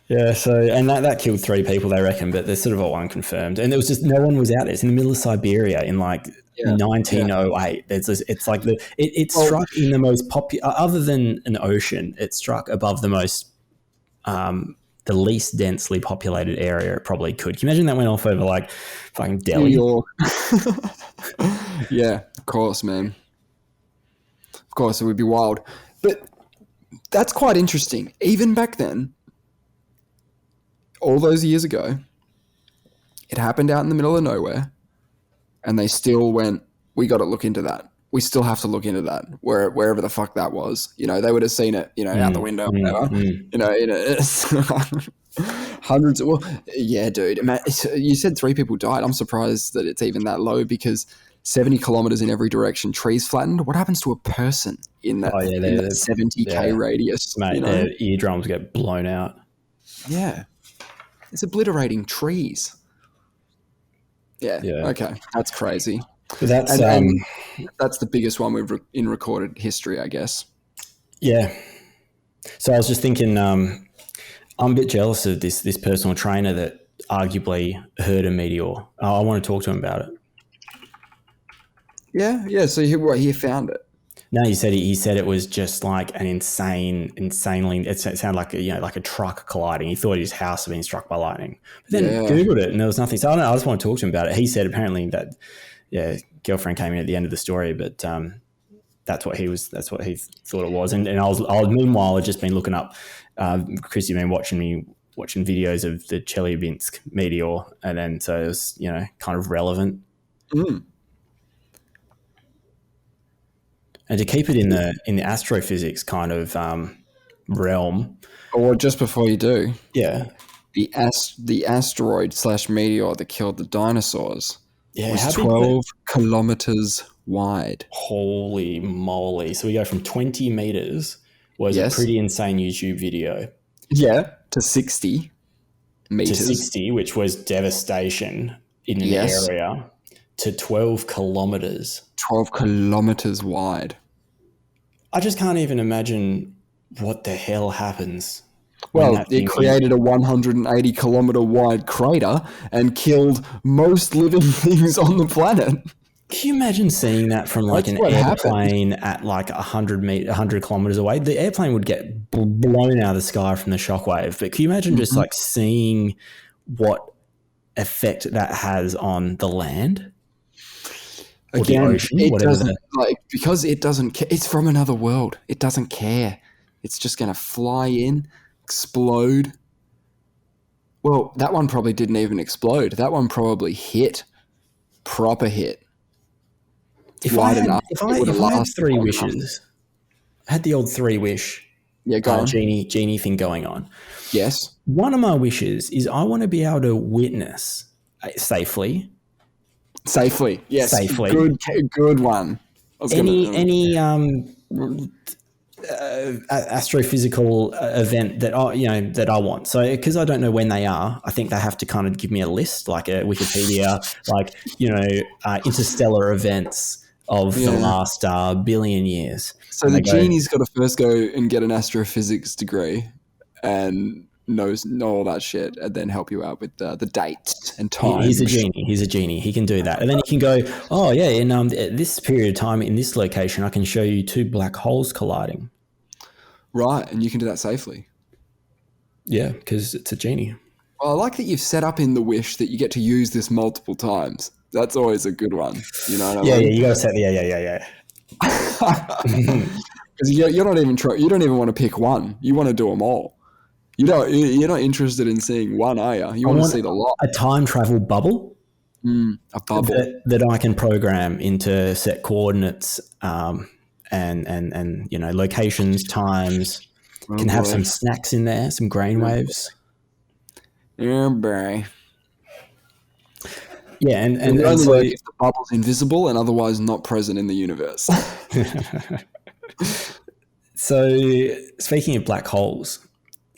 Yeah. So and that killed 3 people, they reckon, but they're sort of all unconfirmed. And it was just no one was out there. It's in the middle of Siberia in 1908. It's like it struck in the most popular, other than an ocean, it struck above the most the least densely populated area it probably could. Can you imagine that went off over like fucking Delhi? New York. Yeah, of course, man. Of course, it would be wild. But that's quite interesting. Even back then, all those years ago, it happened out in the middle of nowhere, and they still went, we got to look into that. We still have to look into that, wherever the fuck that was. They would have seen it, out the window, whatever. Hundreds of, dude. Man, you said 3 people died. I'm surprised that it's even that low, because 70 kilometers in every direction, trees flattened. What happens to a person in that, 70K radius? Mate, their eardrums get blown out. Yeah. It's obliterating trees. Yeah. Okay. That's crazy. That's and that's the biggest one in recorded history, I guess. Yeah. So I was just thinking, I'm a bit jealous of this personal trainer that arguably heard a meteor. I want to talk to him about it. Yeah. So he found it. No, he said it was just like an insanely. It sounded like like a truck colliding. He thought his house had been struck by lightning. But then Googled it and there was nothing. So I don't know. I just want to talk to him about it. He said apparently that girlfriend came in at the end of the story, but that's what he thought it was. And I was meanwhile I'd just been looking up. Chrissy been watching videos of the Chelyabinsk meteor, and then so it was kind of relevant. And to keep it in the astrophysics kind of realm. Or just before you do, the asteroid/meteor that killed the dinosaurs was 12 kilometers wide. Holy moly! So we go from 20 meters was a pretty insane YouTube video. Yeah, to 60 meters. To 60, which was devastation in an area, to 12 kilometers. 12 kilometers wide. I just can't even imagine what the hell happens. Well, it created a 180 kilometer wide crater and killed most living things on the planet. Can you imagine seeing that from like an airplane at like 100 kilometers away? The airplane would get blown out of the sky from the shockwave. But can you imagine just like seeing what effect that has on the land? Again, ocean, it doesn't because it doesn't care. It's from another world. It doesn't care. It's just going to fly in, explode. Well, that one probably didn't even explode. That one probably hit. Proper hit. If I had 3 wishes, I had the old 3 wish genie thing going on. Yes. One of my wishes is I want to be able to witness safely. Yes. Safely. Good one. Any astrophysical event that I want. So because I don't know when they are, I think they have to kind of give me a list, like a Wikipedia, like interstellar events of the last billion years. So the genie's got to first go and get an astrophysics degree and know all that shit, and then help you out with the dates and time. He's a genie. He can do that, and then he can go, oh yeah, in at this period of time in this location, I can show you 2 black holes colliding. Right, and you can do that safely. Yeah, because it's a genie. Well, I like that you've set up in the wish that you get to use this multiple times. That's always a good one. You know what I mean? Yeah, you got to set the yeah. Because you're not even you don't even want to pick one. You want to do them all. You're not interested in seeing one, are you? You want to see the lot. A time travel bubble. A bubble that I can program into set coordinates, and locations, times. Can have some snacks in there, some grain waves. Yeah, boy. Yeah, and only so, work if the bubble's invisible and otherwise not present in the universe. So, speaking of black holes,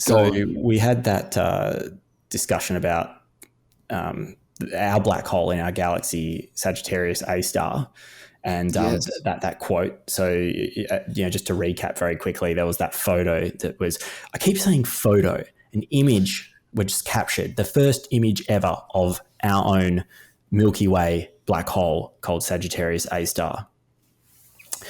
we had that discussion about our black hole in our galaxy, Sagittarius A star, and that quote. So, just to recap very quickly, there was that photo that was, I keep saying photo, an image was captured, the first image ever of our own Milky Way black hole called Sagittarius A star.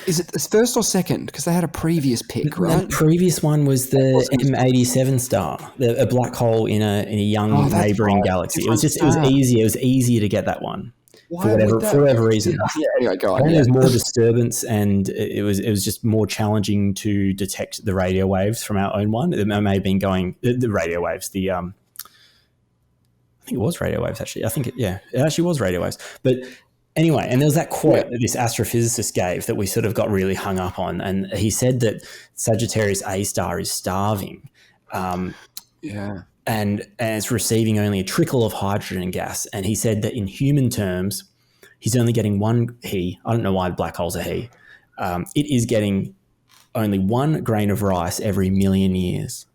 Is it the first or second? Because they had a previous pick, right? The previous one was the M87 star, a black hole in a young neighboring galaxy. It was easier. It was easier to get that one for whatever reason. Yeah, anyway, go on. There was more disturbance, and it was just more challenging to detect the radio waves from our own one. It may have been the radio waves. I think it was radio waves, actually. It actually was radio waves. But anyway, and there was that quote that this astrophysicist gave that we sort of got really hung up on. And he said that Sagittarius A star is starving. And it's receiving only a trickle of hydrogen and gas. And he said that in human terms, he's only getting I don't know why black holes are he. It is getting only 1 grain of rice every million years.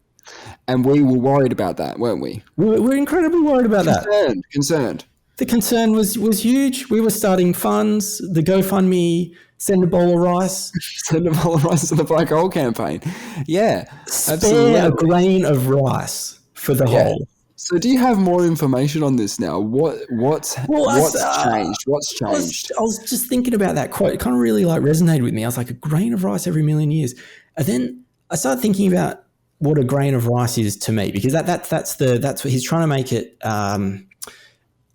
And we were worried about that, weren't we? We're incredibly worried about that. Concerned. The concern was huge. We were starting funds, the GoFundMe, send a bowl of rice. Send a bowl of rice to the black hole campaign. Yeah, Spare absolutely. a grain of rice for the hole. So do you have more information on this now? What's changed? What's changed? I was just thinking about that quote. It kind of really like resonated with me. I was like, a grain of rice every million years. And then I started thinking about what a grain of rice is to me, because that's what he's trying to make it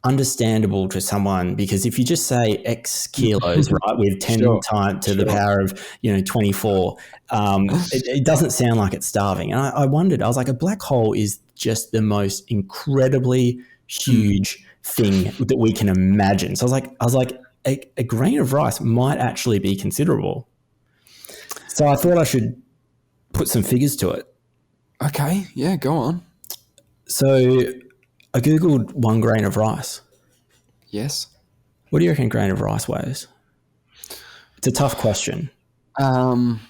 understandable to someone. Because if you just say X kilos, right, with 10 times to the power of 24, it doesn't sound like it's starving. And I wondered, I was like, a black hole is just the most incredibly huge thing that we can imagine. So I was like, a grain of rice might actually be considerable. So I thought I should put some figures to it. Okay, yeah, go on. So I Googled 1 grain of rice. Yes. What do you reckon a grain of rice weighs? It's a tough question. Half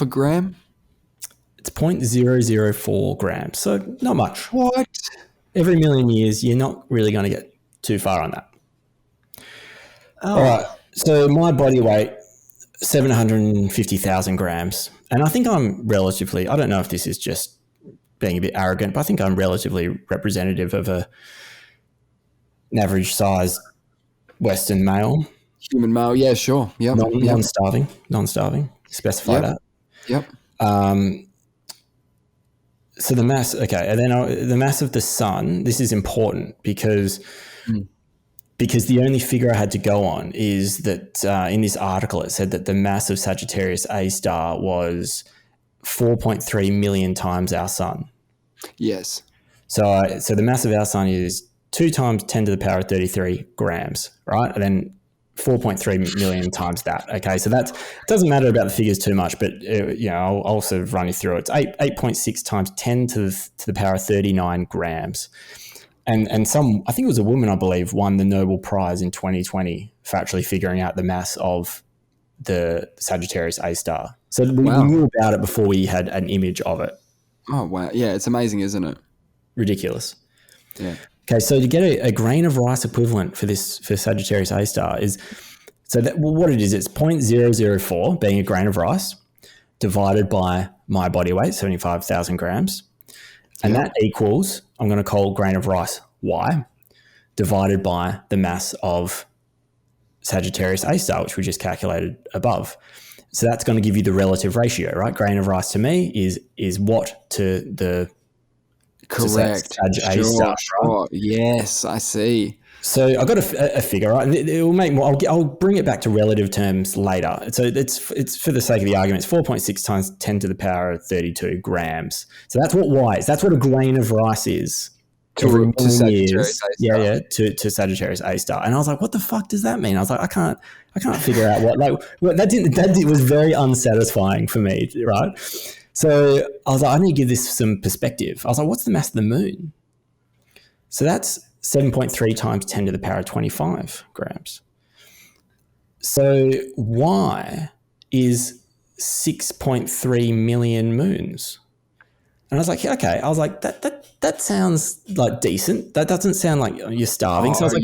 a gram? It's 0.004 grams, so not much. What? Every million years, you're not really going to get too far on that. All right, so my body weight, 750,000 grams. And I think I'm relatively, I don't know if this is just being a bit arrogant, but I think I'm relatively representative of an average size Western male. Human male, yeah, sure. Yep. Non-starving, specify that. Yep. So the mass, okay, and then the mass of the sun, this is important because the only figure I had to go on is that in this article it said that the mass of Sagittarius A star was 4.3 million times our sun. Yes. So the mass of our sun is 2 times 10 to the power of 33 grams, right? And then 4.3 million times that. Okay, so it doesn't matter about the figures too much, but I'll sort of run you through it. It's 8.6 times 10 to the power of 39 grams. And I think it was a woman, I believe, won the Nobel Prize in 2020 for actually figuring out the mass of the Sagittarius A star. So we knew about it before we had an image of it. Oh, wow. Yeah, it's amazing, isn't it? Ridiculous. Yeah. Okay, so to get a grain of rice equivalent for Sagittarius A star is, what it is, it's 0.004 being a grain of rice divided by my body weight, 75,000 grams. And that equals, I'm going to call grain of rice Y, divided by the mass of Sagittarius A star, which we just calculated above. So that's going to give you the relative ratio, right? Grain of rice to me is what to the correct Sag A star. Sure. Yes, I see. So I got a figure, right? It will make more. I'll bring it back to relative terms later. So it's for the sake of the argument, it's 4.6 times 10 to the power of 32 grams. So that's what Y is. That's what a grain of rice is. To Sagittarius A star. Yeah, to Sagittarius A star. And I was like, what the fuck does that mean? I was like, I can't figure out that was very unsatisfying for me, right? So I was like, I need to give this some perspective. I was like, what's the mass of the moon? So that's 7.3 times 10 to the power of 25 grams. So Y is 6.3 million moons. And I was like, okay. I was like, that sounds like decent. That doesn't sound like you're starving. So I was like,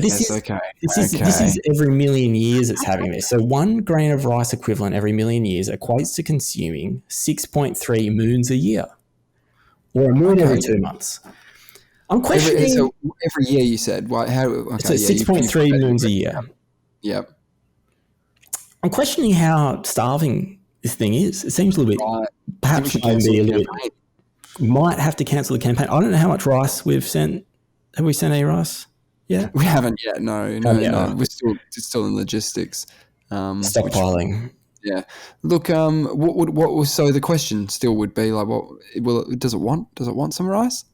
this is every million years it's having this. So 1 grain of rice equivalent every million years equates to consuming 6.3 moons a year, or a moon every 2 months. I'm questioning. Every year you said. So 6.3 moons a year. Yep. I'm questioning how starving this thing is. It seems a little bit. Perhaps maybe a little bit. Might have to cancel the campaign. I don't know how much rice we've sent. Have we sent any rice? Yeah, we haven't yet. No. We're still in logistics. Stockpiling. Yeah. Look. What? So the question still would be like, what? Does it want some rice?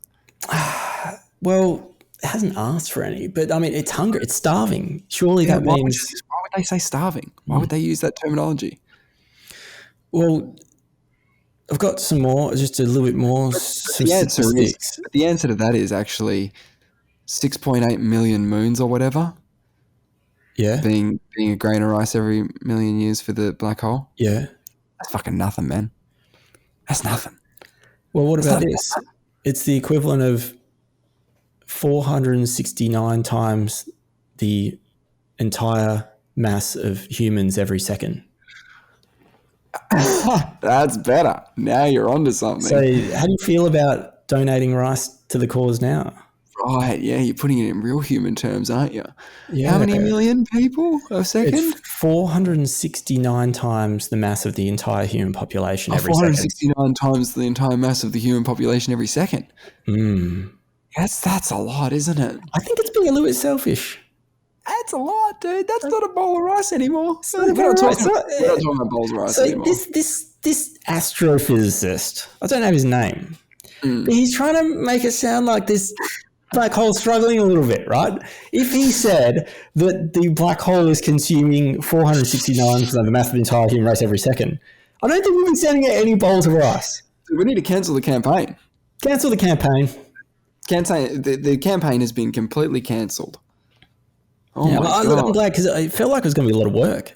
Well, it hasn't asked for any, but I mean, it's hungry. It's starving. Surely that means. Why would they say starving? Why would they use that terminology? Well, I've got some more, just a little bit more statistics. The answer to that is actually 6.8 million moons or whatever. Yeah. Being a grain of rice every million years for the black hole. Yeah. That's fucking nothing, man. That's nothing. Well, what about this? It's the equivalent of 469 times the entire mass of humans every second. That's better. Now you're onto something. So how do you feel about donating rice to the cause now? Right, yeah, you're putting it in real human terms, aren't you? Yeah. How many million people a second? It's 469 times the mass of the entire human population every second. 469 times the entire mass of the human population every second. That's a lot, isn't it? I think it's being a little bit selfish. That's a lot, dude. That's not a bowl of rice anymore. We're not talking about bowls of rice anymore. This astrophysicist, I don't know his name, but he's trying to make it sound like this black hole struggling a little bit, right? If he said that the black hole is consuming 469% of the mass of the entire human race every second, I don't think we've been sending out any bowls of rice. We need to cancel the campaign. Cancel the campaign. The campaign has been completely cancelled. Oh yeah, my God. I'm glad because it felt like it was going to be a lot of work.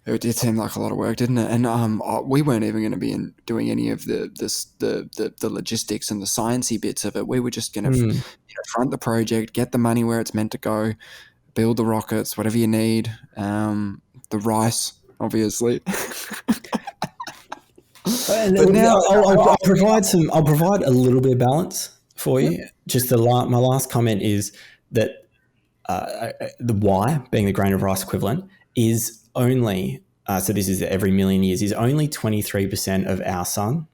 It did seem like a lot of work, didn't it? And we weren't even going to be doing any of the logistics and the sciencey bits of it. We were just going to front the project, get the money where it's meant to go, build the rockets, whatever you need, the rice, obviously. But now I'll provide a little bit of balance for you. Yep. Just my last comment is that the Y, being the grain of rice equivalent, is only, so this is every million years, is only 23% of our sun.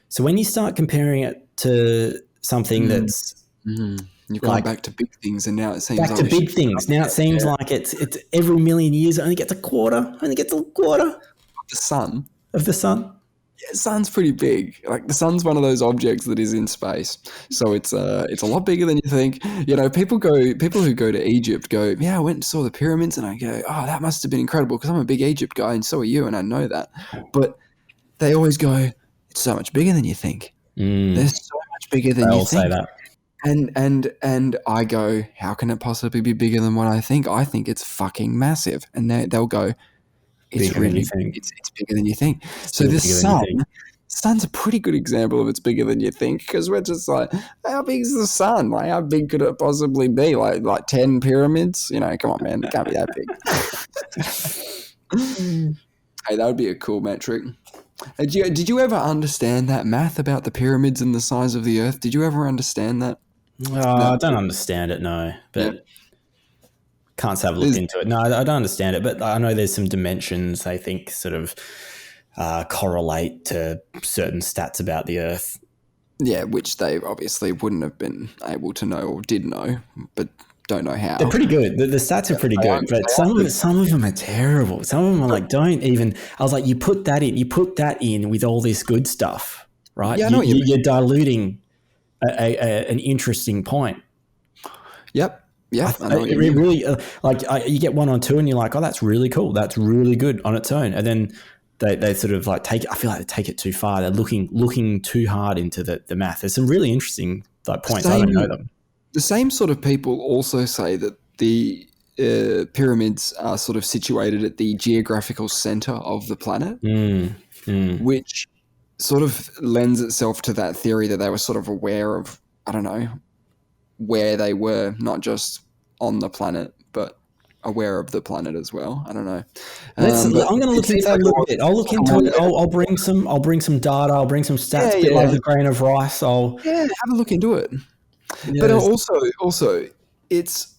So when you start comparing it to something that's... You've gone back to big things and now it seems back to big things. Now it seems like it's every million years only gets a quarter. Of the sun. Of the sun. Yeah, the sun's pretty big. Like the sun's one of those objects that is in space, so it's a lot bigger than you think. You know, people who go to Egypt go, yeah, I went and saw the pyramids, and I go, oh, that must have been incredible because I'm a big Egypt guy, and so are you, and I know that. But they always go, it's so much bigger than you think. They're so much bigger than you think. Say that. And I go, how can it possibly be bigger than what I think? I think it's fucking massive, and they'll go, it's bigger than you think. It's bigger than you think. So the sun's a pretty good example of it's bigger than you think because we're just like, how big is the sun? Like, how big could it possibly be? Like 10 pyramids? You know, come on, man. It can't be that big. Hey, that would be a cool metric. Did you ever understand that math about the pyramids and the size of the Earth? Did you ever understand that? I don't understand it, no. But can't have a look into it. No, I don't understand it, but I know there's some dimensions I think sort of correlate to certain stats about the Earth. Yeah, which they obviously wouldn't have been able to know or did know, but don't know how. They're pretty good. The stats are pretty good, but some of them are terrible. Some of them are like, don't even. I was like, you put that in with all this good stuff, right? Yeah, I know you're diluting an interesting point. Yep. Yeah, it really you get 1 or 2 and you're like, oh, that's really cool. That's really good on its own. And then they sort of like I feel like they take it too far. They're looking too hard into the math. There's some really interesting points. I don't know them. The same sort of people also say that the pyramids are sort of situated at the geographical center of the planet, which sort of lends itself to that theory that they were sort of aware of, I don't know, where they were, not just on the planet, but aware of the planet as well. I don't know. I'm going to look into that a little bit. I'll look into it. I'll bring some data. I'll bring some stats, a bit like the grain of rice. Have a look into it. Yeah, but also, it's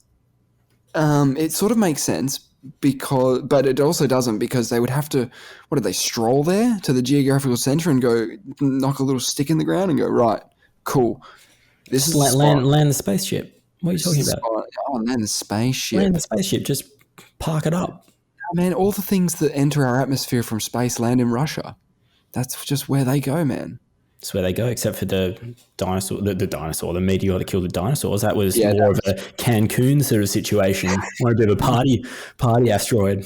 it sort of makes sense but it also doesn't because they would have to. What did they stroll there to the geographical center and go knock a little stick in the ground and go right, cool. This is land the spaceship. What are you talking about? Oh, land the spaceship. Land the spaceship. Just park it up. Oh, man, all the things that enter our atmosphere from space land in Russia. That's just where they go, man. That's where they go, except for the dinosaur, the meteor that killed the dinosaurs. That was more of a Cancun sort of situation, more a bit of a party asteroid.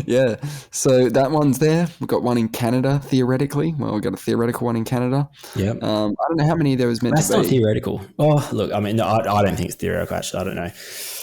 Yeah, so that one's there. We've got one in Canada, theoretically. Well, we've got a theoretical one in Canada. Yeah. I don't know how many there was meant to be. That's not theoretical. Oh, look, I mean, no, I don't think it's theoretical, actually. I don't know.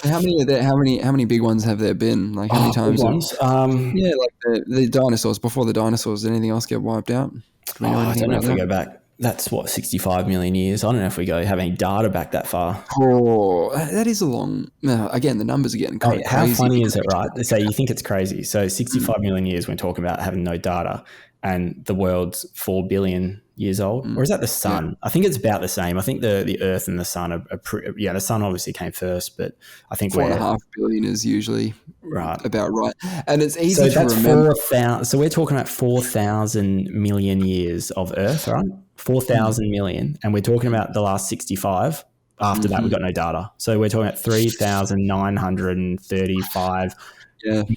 How many are there? How many big ones have there been? Like, how many times? Big ones? Yeah, like the dinosaurs. Before the dinosaurs, did anything else get wiped out? I don't know if we go back That's what, 65 million years. I don't know if we have any data back that far. Oh, that is a long. Again, the numbers are getting kind of How crazy. funny is it, right? So you think it's crazy. So 65 million years, we're talking about having no data, and the world's 4 billion years old. Or is that the sun? Yeah. I think it's about the same. I think the Earth and the sun are the sun obviously came first, but I think 4.5 billion is usually right. about right, and it's easy to that's remember. 4,000. So we're talking about 4,000 million years of Earth, right? 4,000 million, and we're talking about the last 65. After that, we've got no data. So we're talking about 3,935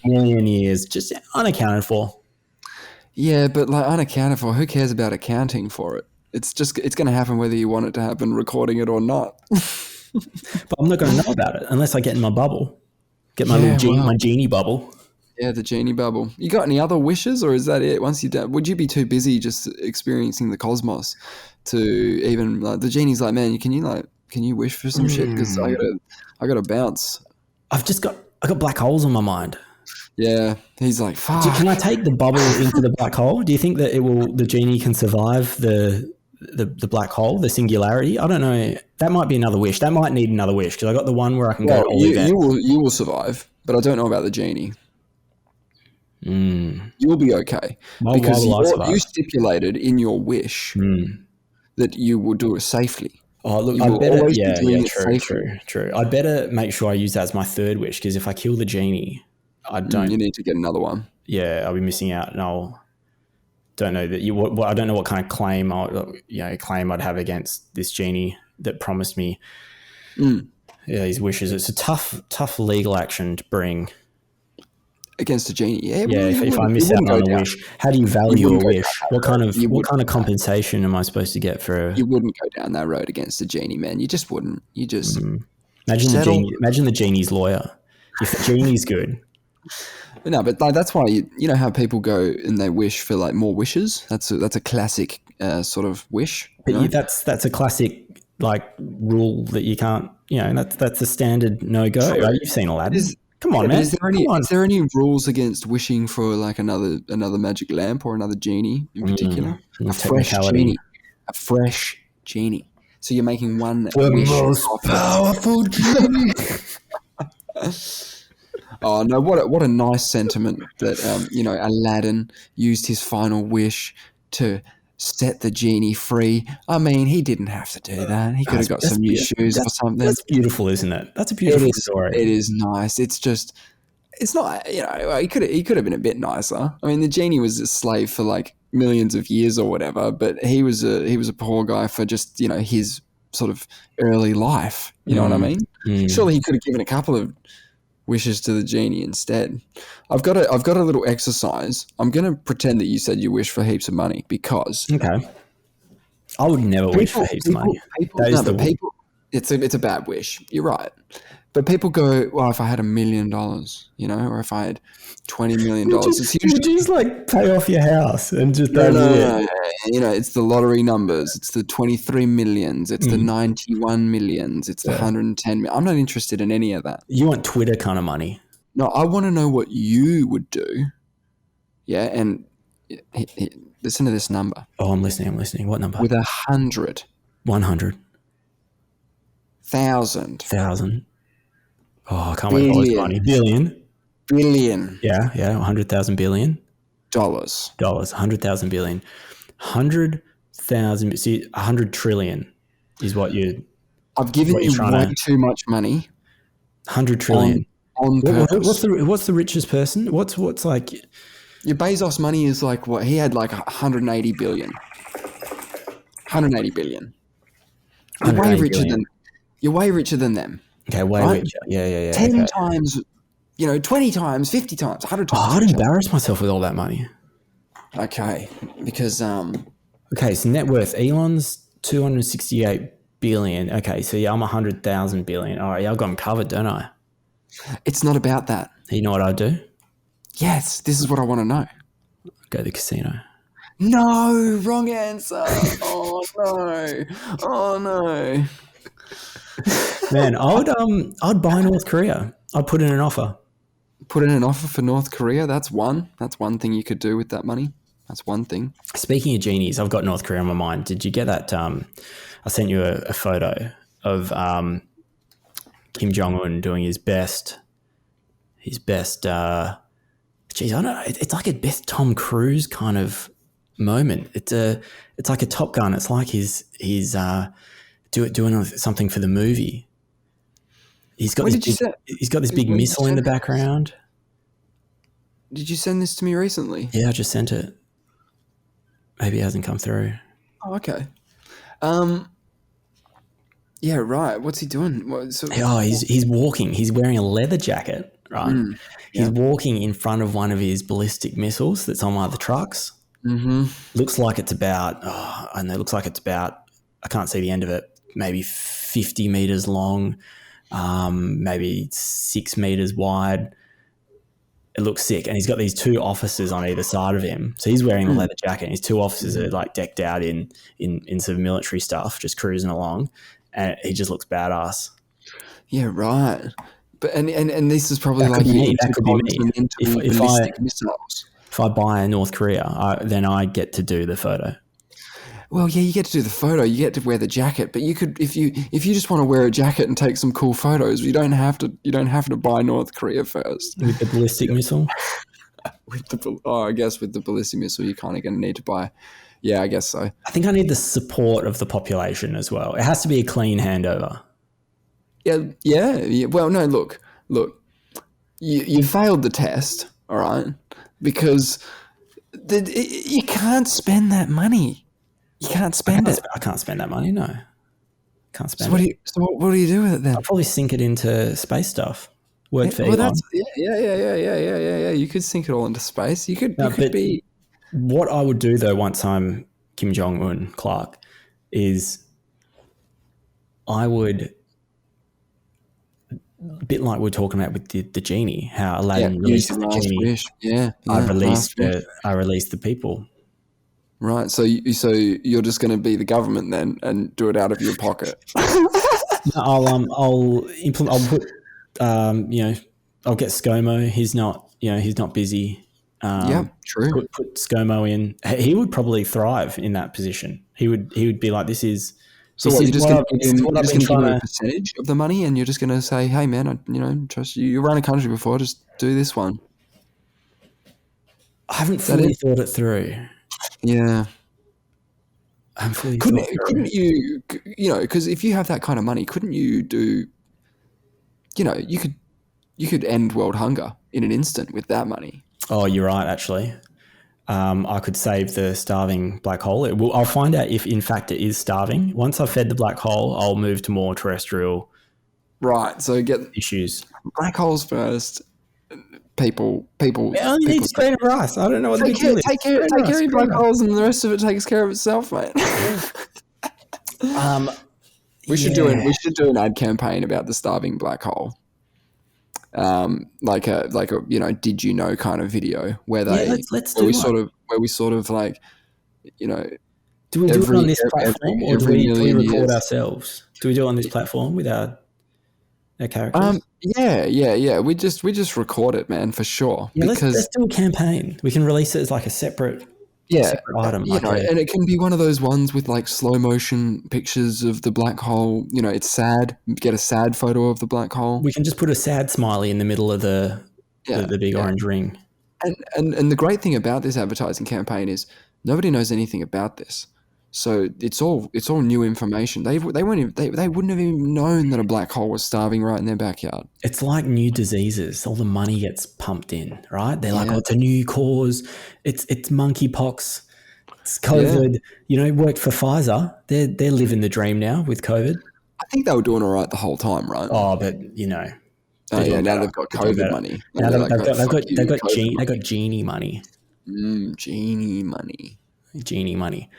million years just unaccounted for. Yeah, but like unaccounted for, who cares about accounting for it? It's going to happen whether you want it to happen, recording it or not. But I'm not going to know about it unless I get in my bubble, get my my genie bubble. Yeah, the genie bubble. You got any other wishes, or is that it? Once you're done, would you be too busy just experiencing the cosmos to even like the genie's like, man, can you wish for some shit? Because I gotta bounce. I got black holes on my mind. Yeah, he's like, fuck. Can I take the bubble into the black hole? Do you think that the genie can survive the black hole, the singularity? I don't know. That might be another wish. That might need another wish because I got the one where I can go to all events. You will survive, but I don't know about the genie. You'll be okay because you stipulated in your wish that you will do it safely. Oh, look, I better, true. I better make sure I use that as my third wish because if I kill the genie, I don't. You need to get another one. Yeah, I'll be missing out, and don't know that I don't know what kind of claim I'd have against this genie that promised me these wishes. It's a tough legal action to bring against a genie. Yeah, if I miss out on a wish, how do you value a wish? What kind of compensation am I supposed to get for? You wouldn't go down that road against a genie, man. You just wouldn't. You just imagine the genie's lawyer. If the genie's good. No, but like, that's why you know how people go and they wish for like more wishes. That's a classic sort of wish. But that's a classic like rule that you can't. That's a standard no go. Right? You've seen Aladdin. Come on, man. Is there any rules against wishing for like another magic lamp or another genie in particular? A fresh genie. So you're making one wish. Most powerful genie. Oh no! What a nice sentiment that Aladdin used his final wish to set the genie free. I mean, he didn't have to do that. He could have got some new shoes or something. That's beautiful, isn't it? That's a beautiful story. It is nice. It's just, it's not. He could have been a bit nicer. I mean, the genie was a slave for like millions of years or whatever, but he was a poor guy for just his sort of early life. You know what I mean? Surely he could have given a couple of wishes to the genie instead. I've got a little exercise. I'm going to pretend that you said you wish for heaps of money because I would never wish for heaps of money. It's a bad wish. You're right. But people go, well, if I had $1 million, or if I had $20 million, it's usually would you just like pay off your house and just no. It's the lottery numbers. It's the 23 millions. It's the 91 millions. It's the 110 million. I'm not interested in any of that. You want Twitter kind of money? No, I want to know what you would do. Yeah, and listen to this number. Oh, I'm listening. What number? With 100. 100. 1,000. Oh, I can't wait for all this money. Billion. Yeah, 100,000 billion. Dollars. 100,000 billion. 100,000. See, 100 trillion is what you. I've given you way too much money. 100 trillion. On purpose. What's the richest person? What's like. Your Bezos money is like what? He had like 180 billion. 180 billion. You're way richer than them. Okay, way richer. Yeah. 10 times, 20 times, 50 times, 100 times. I'd embarrass myself with all that money. Okay, because okay, so net worth. Elon's 268 billion. Okay, so yeah, I'm 100,000 billion. All right, I've got them covered, don't I? It's not about that. You know what I do? Yes, this is what I want to know. Go to the casino. No, wrong answer. Oh no. Man, I'd buy North Korea. I'd put in an offer. Put in an offer for North Korea. That's one thing you could do with that money. That's one thing. Speaking of genies, I've got North Korea on my mind. Did you get that? I sent you a photo of Kim Jong-un doing his best. Geez, I don't know. It's like a best Tom Cruise kind of moment. It's like a Top Gun. It's like he's doing something for the movie. He's got this big missile in the background. Did you send this to me recently? Yeah, I just sent it. Maybe it hasn't come through. Oh, okay. Yeah, right. What's he doing? He's walking. He's wearing a leather jacket, right? He's walking in front of one of his ballistic missiles that's on one of the trucks. Mm-hmm. Looks like it's about, I can't see the end of it, maybe 50 meters long, maybe 6 meters wide. It looks sick. And he's got these two officers on either side of him. So he's wearing the leather jacket and his two officers are like decked out in sort of military stuff, just cruising along. And he just looks badass. Yeah, right. But and this is probably that like could be me. ballistic missiles. If I buy North Korea, then I get to do the photo. Well, yeah, you get to do the photo. You get to wear the jacket, but you could, if you just want to wear a jacket and take some cool photos, you don't have to buy North Korea first with the ballistic missile. I guess with the ballistic missile, you're kind of going to need to buy. Yeah, I guess so. I think I need the support of the population as well. It has to be a clean handover. Yeah. Well, no, look. You failed the test, all right, because you can't spend that money. You can't spend it. I can't spend that money. No, can't spend. So what do you do with it then? I'll probably sink it into space stuff. Work for Elon. Elon. Yeah. You could sink it all into space. You could be. What I would do though, once I'm Kim Jong-un, Clark, is I would, a bit like we were talking about with the genie, how Aladdin released the genie. Wish. Yeah, I released the people. Right, so you're just going to be the government then and do it out of your pocket. I'll put I'll get ScoMo. He's not busy. True. Put ScoMo in. He would probably thrive in that position. He would be like, this is. So you're just going to give him a percentage of the money, and you're just going to say, "Hey, man, I trust you. You ran a country before. Just do this one." I haven't fully thought it through. Yeah. Couldn't you, because if you have that kind of money, couldn't you do, you could end world hunger in an instant with that money. Oh, you're right, actually. I could save the starving black hole. I'll find out if, in fact, it is starving. Once I've fed the black hole, I'll move to more terrestrial so get issues. Black holes first. People. It only needs grain of rice. I don't know what the big deal is. Take care of your black holes, and the rest of it takes care of itself, mate. We should do an ad campaign about the starving black hole. Like a did you know kind of video where we sort of like, do we do it on this platform or do we record ourselves? Do we do it on this platform with our characters? Yeah. We just record it, man, for sure. Yeah, let's do a campaign. We can release it as like a separate item. And it can be one of those ones with like slow motion pictures of the black hole. It's sad. Get a sad photo of the black hole. We can just put a sad smiley in the middle of the big orange ring. And the great thing about this advertising campaign is nobody knows anything about this. So it's all new information. They wouldn't have even known that a black hole was starving right in their backyard. It's like new diseases. All the money gets pumped in, right? They're like, it's a new cause. It's monkeypox. It's COVID. Yeah. It worked for Pfizer. They're living the dream now with COVID. I think they were doing all right the whole time, right? Oh, but now they've got COVID money. Now they've got genie money. Genie money.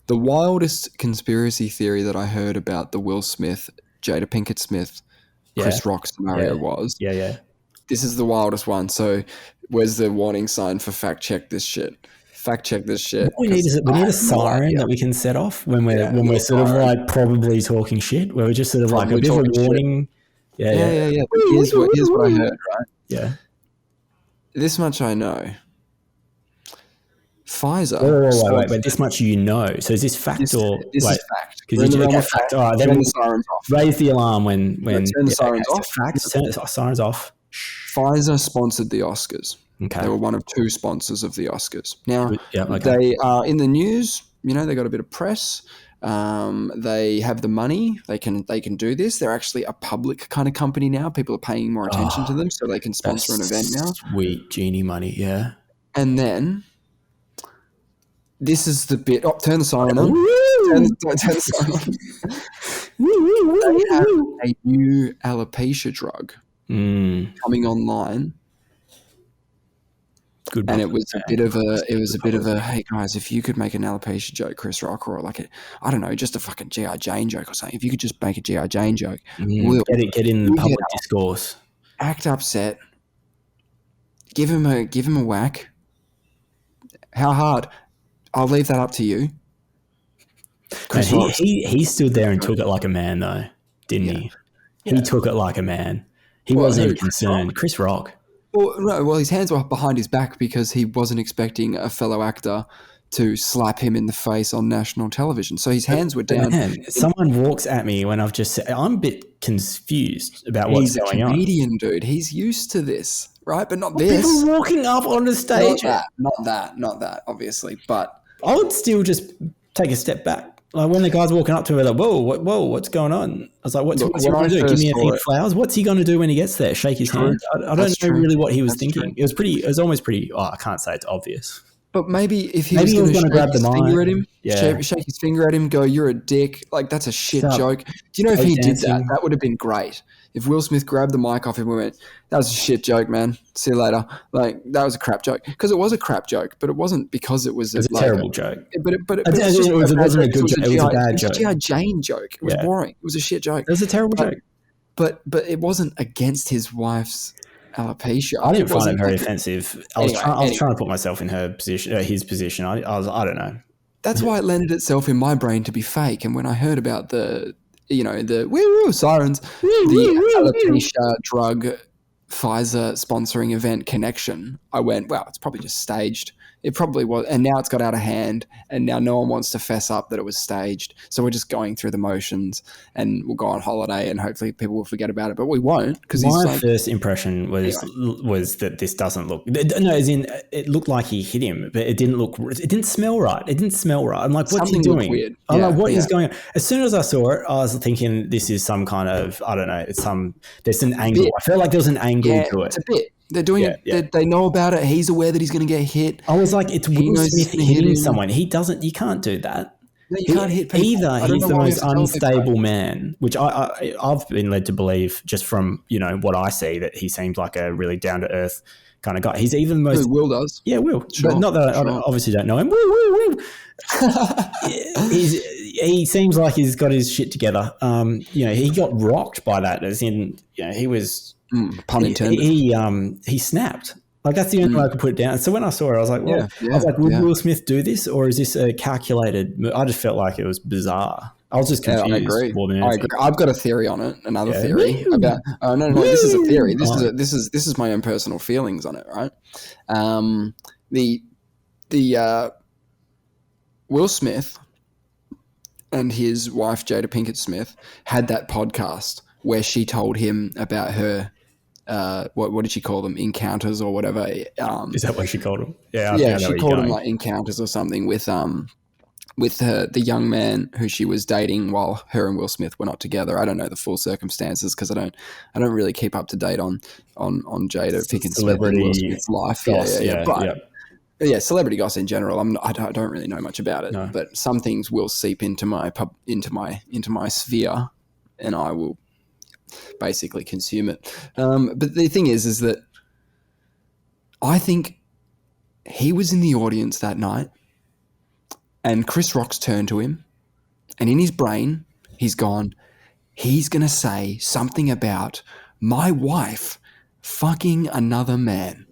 The wildest conspiracy theory that I heard about the Will Smith, Jada Pinkett Smith, Chris Rock scenario was. Yeah. This is the wildest one. So where's the warning sign for fact check this shit? Fact check this shit. What we need a siren that we can set off when we're sort of like probably talking shit, where we're just sort of like a bit of a warning. Yeah. Here's what I heard, right? Yeah. This much I know. Pfizer. Wait. But this much you know. So is this fact This or is wait? fact. Because We're in the you realm okay, of fact. fact. All right, then Turn the sirens off. raise the alarm when Turn the sirens okay, off. so facts. Turn the sirens off. Pfizer sponsored the Oscars. Okay. They were one of 2 sponsors of the Oscars. Now, okay. they are in the news. You know, they got a bit of press. They have the money. They can do this. They're actually a public kind of company now. People are paying more attention to them, so they can sponsor an event now. Sweet genie money, yeah. And then this is the bit. Oh, turn the siren on. Turn the siren on. They have a new alopecia drug coming online. Good. And it was a bit of a hey guys, if you could make an alopecia joke, Chris Rock, or like I don't know, just a fucking G.I. Jane joke or something. If you could just make a G.I. Jane joke, we'll get in the public discourse. Act upset. Give him a whack. How hard? I'll leave that up to you. Chris Rock. He stood there and took it like a man, though, didn't he? He took it like a man. He wasn't even concerned. Chris Rock. Well, his hands were behind his back because he wasn't expecting a fellow actor to slap him in the face on national television. So his hands were down. Man, someone walks at me when I've just said, I'm a bit confused about what's going on. He's a comedian, dude. He's used to this, right? But not this. People walking up on the stage. Not that, obviously. But I would still just take a step back. Like when the guy's walking up to me, like, whoa, what's going on? I was like, what's he going to do? Give me a thing of flowers? What's he going to do when he gets there? Shake his hand? I don't know really what he was thinking. True. It was almost pretty, I can't say it's obvious. But maybe if he was going to grab the finger at him, shake his finger at him, go, you're a dick. Like, that's a shit joke. Do you know if he did that, that would have been great. If Will Smith grabbed the mic off him and went, that was a shit joke, man. See you later. Like, that was a crap joke. Because it was a crap joke, but it wasn't because it was a terrible joke. But it wasn't a good joke. It was a bad joke. It was a G.I. Jane joke. It was boring. It was a shit joke. It was a terrible joke. But it wasn't against his wife's alopecia. I didn't find it very offensive. I was trying to put myself in her position, his position. I don't know. That's why it lended itself in my brain to be fake. And when I heard about the woo sirens, the alopecia drug Pfizer sponsoring event connection, I went, wow, it's probably just staged. It probably was. And now it's got out of hand, and now no one wants to fess up that it was staged. So we're just going through the motions, and we'll go on holiday, and hopefully people will forget about it. But we won't, because my first impression was that this doesn't look. No, as in it looked like he hit him, but it didn't look. It didn't smell right. I'm like, what's he doing? Weird. I'm like, what is going on? As soon as I saw it, I was thinking, this is some kind of, I don't know. There's an angle. I felt like there was an angle to it. It's a bit. They're doing it. Yeah. They know about it. He's aware that he's going to get hit. I was like, it's Will Smith hitting someone. He doesn't. You can't do that. No, you can't hit people. Either he's the most unstable man, which I've been led to believe just from what I see, that he seems like a really down to earth kind of guy. He's even the most. Will does. Yeah, Will. Sure, but not that I obviously don't know him. He seems like he's got his shit together. He got rocked by that, as in he was. Pun intended. He snapped. Like, that's the only way I could put it down. So when I saw it, I was like, would Will Smith do this, or is this a calculated move? I just felt like it was bizarre. I was just confused. I agree. I've got a theory on it. Another theory about. Oh no! This is a theory. This is my own personal feelings on it. Right. The Will Smith and his wife Jada Pinkett Smith had that podcast where she told him about her. What did she call them? Encounters or whatever. Is that what she called them? Yeah, she called them like encounters or something with the young man who she was dating while her and Will Smith were not together. I don't know the full circumstances because I don't really keep up to date on Jada Pinkett Smith and Will Smith's life. Yeah, celebrity gossip in general. I don't really know much about it, but some things will seep into my sphere, and I will basically consume it. But the thing is that I think he was in the audience that night and Chris Rock's turned to him, and in his brain he's going to say something about my wife fucking another man.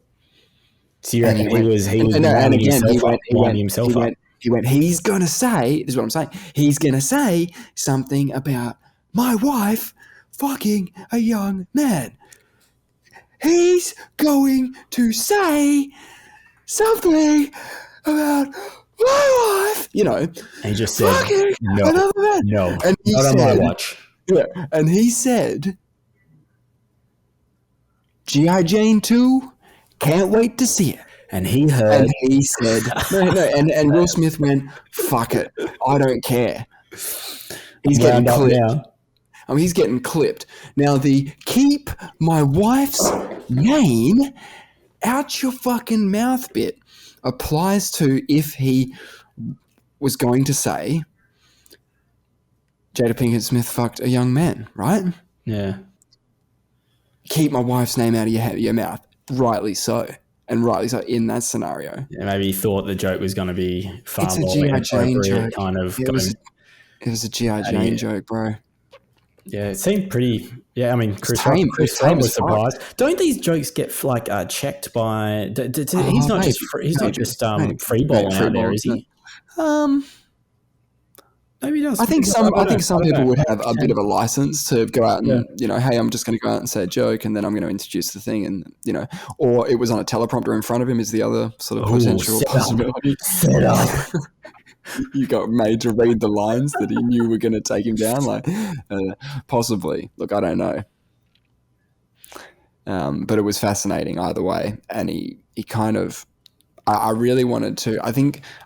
So you reckon he was winding himself up? He went, he's going to say, this is what I'm saying, he's going to say something about my wife fucking a young man. He's going to say something about my wife, And he just said, no, another man. no, and he not said, on my watch. Yeah, and he said, G.I. Jane 2, can't wait to see it. And he heard. And he said, no, and Will Smith went, fuck it, I don't care. He's getting clipped. Now. I mean, he's getting clipped. Now, the keep my wife's name out your fucking mouth bit applies to if he was going to say Jada Pinkett Smith fucked a young man, right? Yeah. Keep my wife's name out of your mouth. Rightly so. And rightly so in that scenario. Yeah, maybe he thought the joke was going to be far it's more inappropriate. Kind of. It was a G.I. Jane joke, bro. Yeah, it seemed pretty. Yeah, I mean, Chris Rock was surprised. Don't these jokes get checked by? He's not just freeballing out there, is he? Maybe he does. I think some people would have a bit of a license to go out and hey, I'm just going to go out and say a joke, and then I'm going to introduce the thing, and or it was on a teleprompter in front of him is the other sort of potential possibility. Set up. You got made to read the lines that he knew were going to take him down, possibly. Look, I don't know, but it was fascinating either way, and he kind of. I really wanted to. I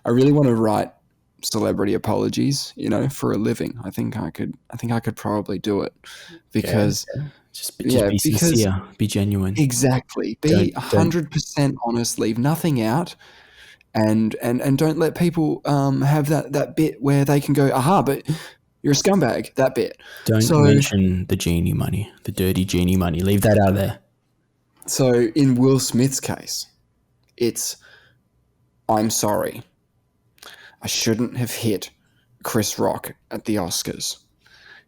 really want to write celebrity apologies, for a living. I think I could probably do it because just be sincere, be genuine. Exactly. Be 100% honest, leave nothing out, and don't let people have that bit where they can go, aha, but you're a scumbag, that bit. Don't mention the genie money, the dirty genie money. Leave that out there. So in Will Smith's case, it's I'm sorry. I shouldn't have hit Chris Rock at the Oscars.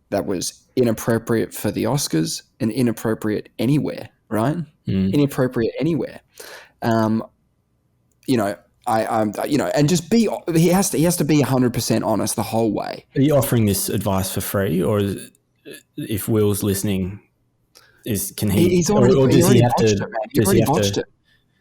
That was inappropriate for the Oscars and inappropriate anywhere, right? Inappropriate anywhere. And just he has to be 100% honest the whole way. Are you offering this advice for free, or if Will's listening, can he? He's already botched it.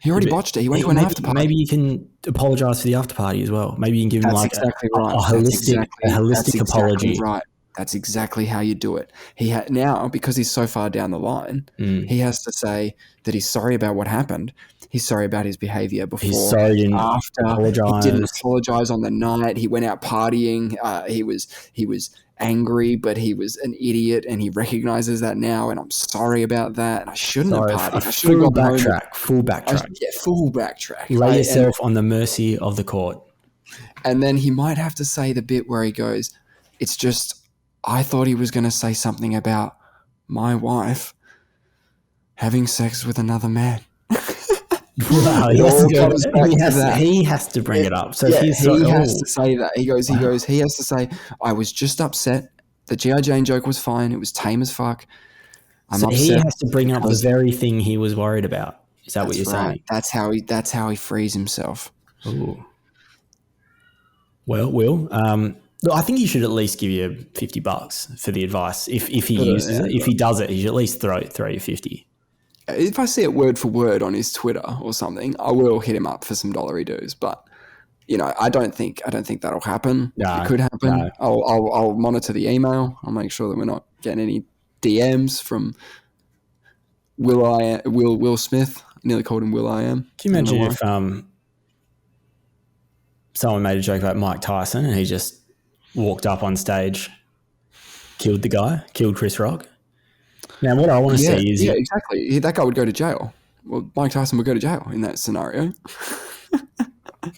He already botched it. He went to an after party. Maybe you can apologise for the after party as well. Maybe you can give him a holistic apology. Right. That's exactly how you do it. Now, because he's so far down the line, he has to say that he's sorry about what happened. He's sorry about his behaviour before. He's sorry after. Apologise. He didn't apologise on the night. He went out partying. He was angry, but he was an idiot, and he recognizes that now, and I'm sorry about that. I shouldn't have partied. I should have got backtrack. Full backtrack. Full backtrack. Lay yourself on the mercy of the court. And then he might have to say the bit where he goes, it's just, I thought he was going to say something about my wife having sex with another man. Wow, he has to bring it up. So he has to say that. He has to say, I was just upset. The G.I. Jane joke was fine. It was tame as fuck. I'm upset. He has to bring up the very thing he was worried about. Is that what you're saying? That's how he frees himself. Ooh. Well, Will, I think he should at least give you $50 for the advice. If he uses it, if he does it, he should at least throw you 50. If I see it word for word on his Twitter or something, I will hit him up for some dollary dues. But I don't think that'll happen. No, it could happen. No. I'll monitor the email. I'll make sure that we're not getting any DMs from Will Smith. I nearly called him Will I Am. Can you imagine if someone made a joke about Mike Tyson and he just walked up on stage, killed Chris Rock? Now, what I want to see is... Yeah, exactly. That guy would go to jail. Well, Mike Tyson would go to jail in that scenario.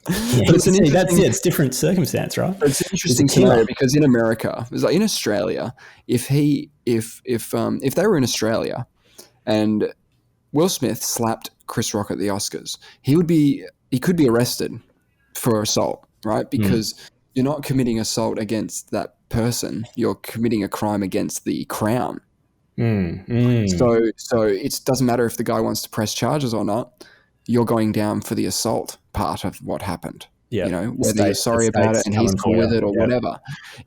It's different circumstance, right? It's an interesting scenario because in America, it's like in Australia, if they were in Australia and Will Smith slapped Chris Rock at the Oscars, he could be arrested for assault, right? Because you're not committing assault against that person, you're committing a crime against the crown. So it doesn't matter if the guy wants to press charges or not. You're going down for the assault part of what happened. Yeah, whether you're sorry about it and he's cool with it or whatever.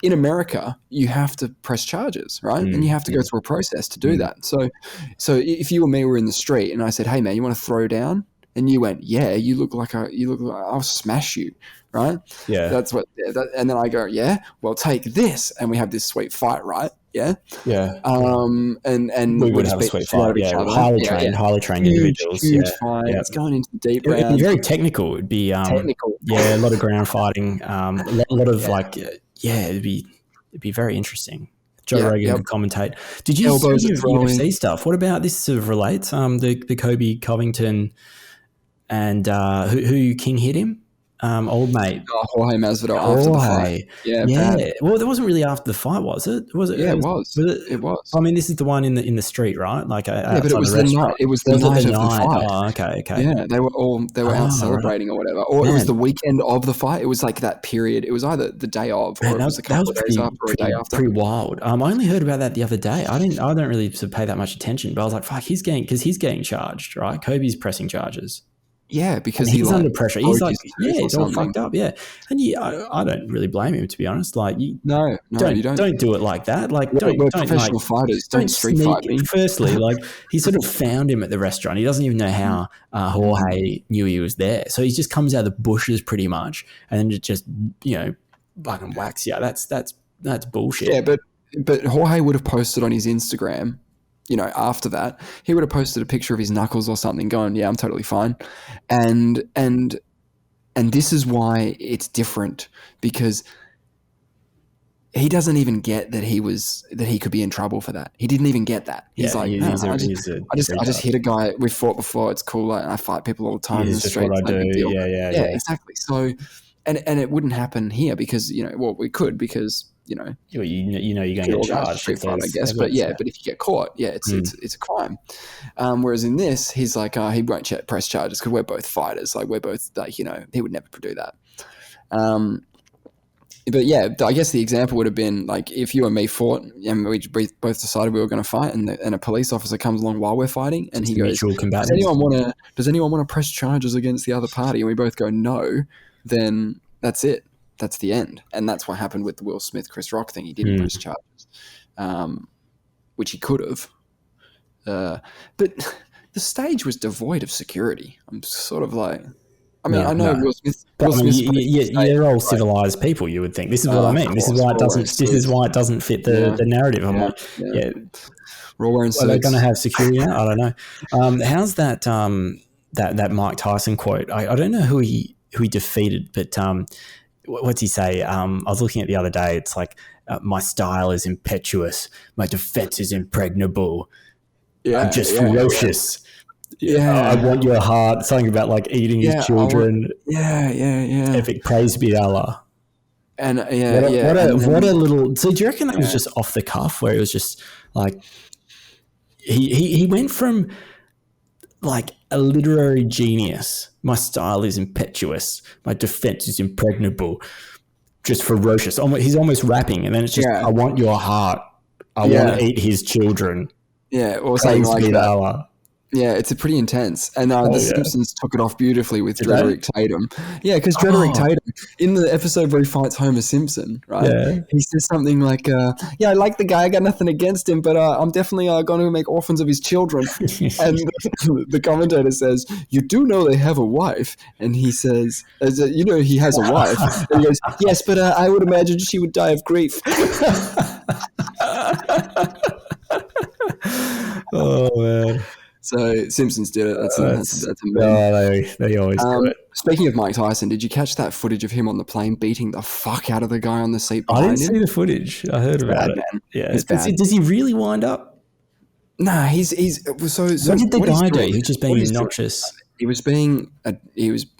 In America, you have to press charges, right? And you have to go through a process to do that. So if you or me were in the street and I said, "Hey man, you want to throw down?" And you went, yeah, you look like I'll smash you, right? Yeah. That's what, and then I go, yeah, well, take this. And we have this sweet fight, right? Yeah. Yeah. And We we would just have a beat the sweet shit out fight. of each Yeah. other. Highly trained individuals. Huge Yeah. fight. Yeah. It's going into deep It'd be rounds. very technical. It'd be Technical. Yeah, a lot of ground fighting. A lot of it'd be very interesting. Joe Rogan could commentate. Did you Elbows see are throwing. UFC stuff? What about this? Sort of relates. The Kobe Covington and who King hit him. Old mate. Jorge Masvidal after the fight. Yeah, bad. Well, that wasn't really after the fight, was it? Was it? Yeah, it was. It was. I mean, this is the one in the street, right? Like yeah, but it was the night. It was the night of the fight. Oh, okay. Yeah, they were out celebrating or whatever. Or it was the weekend of the fight. It was like that period. It was either the day of, or it was a couple of days after, or a day after. Pretty wild. I only heard about that the other day. I don't really sort of pay that much attention, but I was like, fuck, he's getting charged, right? Kobe's pressing charges. Yeah, because he's under pressure. He's like, he's all something. fucked up. Yeah, and I don't really blame him, to be honest. Like, you don't do it like that. Like, we're professional fighters. Don't street fight me. Firstly, like, he sort of found him at the restaurant. He doesn't even know how Jorge knew he was there. So he just comes out of the bushes pretty much, and then just fucking whacks you. That's bullshit. Yeah, but Jorge would have posted on his Instagram. After that, he would have posted a picture of his knuckles or something going, yeah, I'm totally fine. And this is why it's different, because he doesn't even get that he could be in trouble for that. He didn't even get that. He's I just hit a guy. We've fought before. It's cool. I fight people all the time in the street. What I do. Yeah, exactly. So, and it wouldn't happen here because, we could because, you're going to get charged. Street fight, I guess. But if you get caught, it's a crime. Whereas in this, he's like, he won't press charges because we're both fighters. Like, we're both like, he would never do that. But yeah, I guess the example would have been like if you and me fought and we both decided we were going to fight, and a police officer comes along while we're fighting, and he goes, "Does anyone want to press charges against the other party?" And we both go, "No." Then that's it. That's the end. And that's what happened with the Will Smith, Chris Rock thing. He didn't press charges, which he could have. But the stage was devoid of security. I'm sort of like, I know Will Smith. You're all civilized people. You would think. This is what I mean. This is why it doesn't. This is why it doesn't fit the narrative. I'm like, we're all wearing suits. Are they going to have security now? I don't know. How's that? That Mike Tyson quote. I don't know who he defeated, but what's he say? I was looking at the other day. It's like, my style is impetuous. My defense is impregnable. I'm just ferocious. I want your heart. Something about like eating his children. Epic praise be Allah. And what a little. So do you reckon that was just off the cuff, where it was just like he went from like a literary genius. My style is impetuous. My defense is impregnable. Just ferocious. He's almost rapping, and then it's just, I want your heart. I want to eat his children. Yeah, or something like that. Allah. Yeah, it's pretty intense. And the Simpsons took it off beautifully with Drederick Tatum. Yeah, because Drederick Tatum, in the episode where he fights Homer Simpson, right? Yeah. He says something like, I like the guy, I got nothing against him, but I'm definitely going to make orphans of his children. And the commentator says, you do know they have a wife. And he says, he has a wife. And he goes, yes, but I would imagine she would die of grief. Oh, man. So Simpsons did it. That's amazing. They always do it. Speaking of Mike Tyson, did you catch that footage of him on the plane beating the fuck out of the guy on the seat behind him? I didn't see the footage. I heard about it. Man. Yeah, it's bad. Does he really wind up? Nah, he's so. What did the guy do? He was just being obnoxious. He was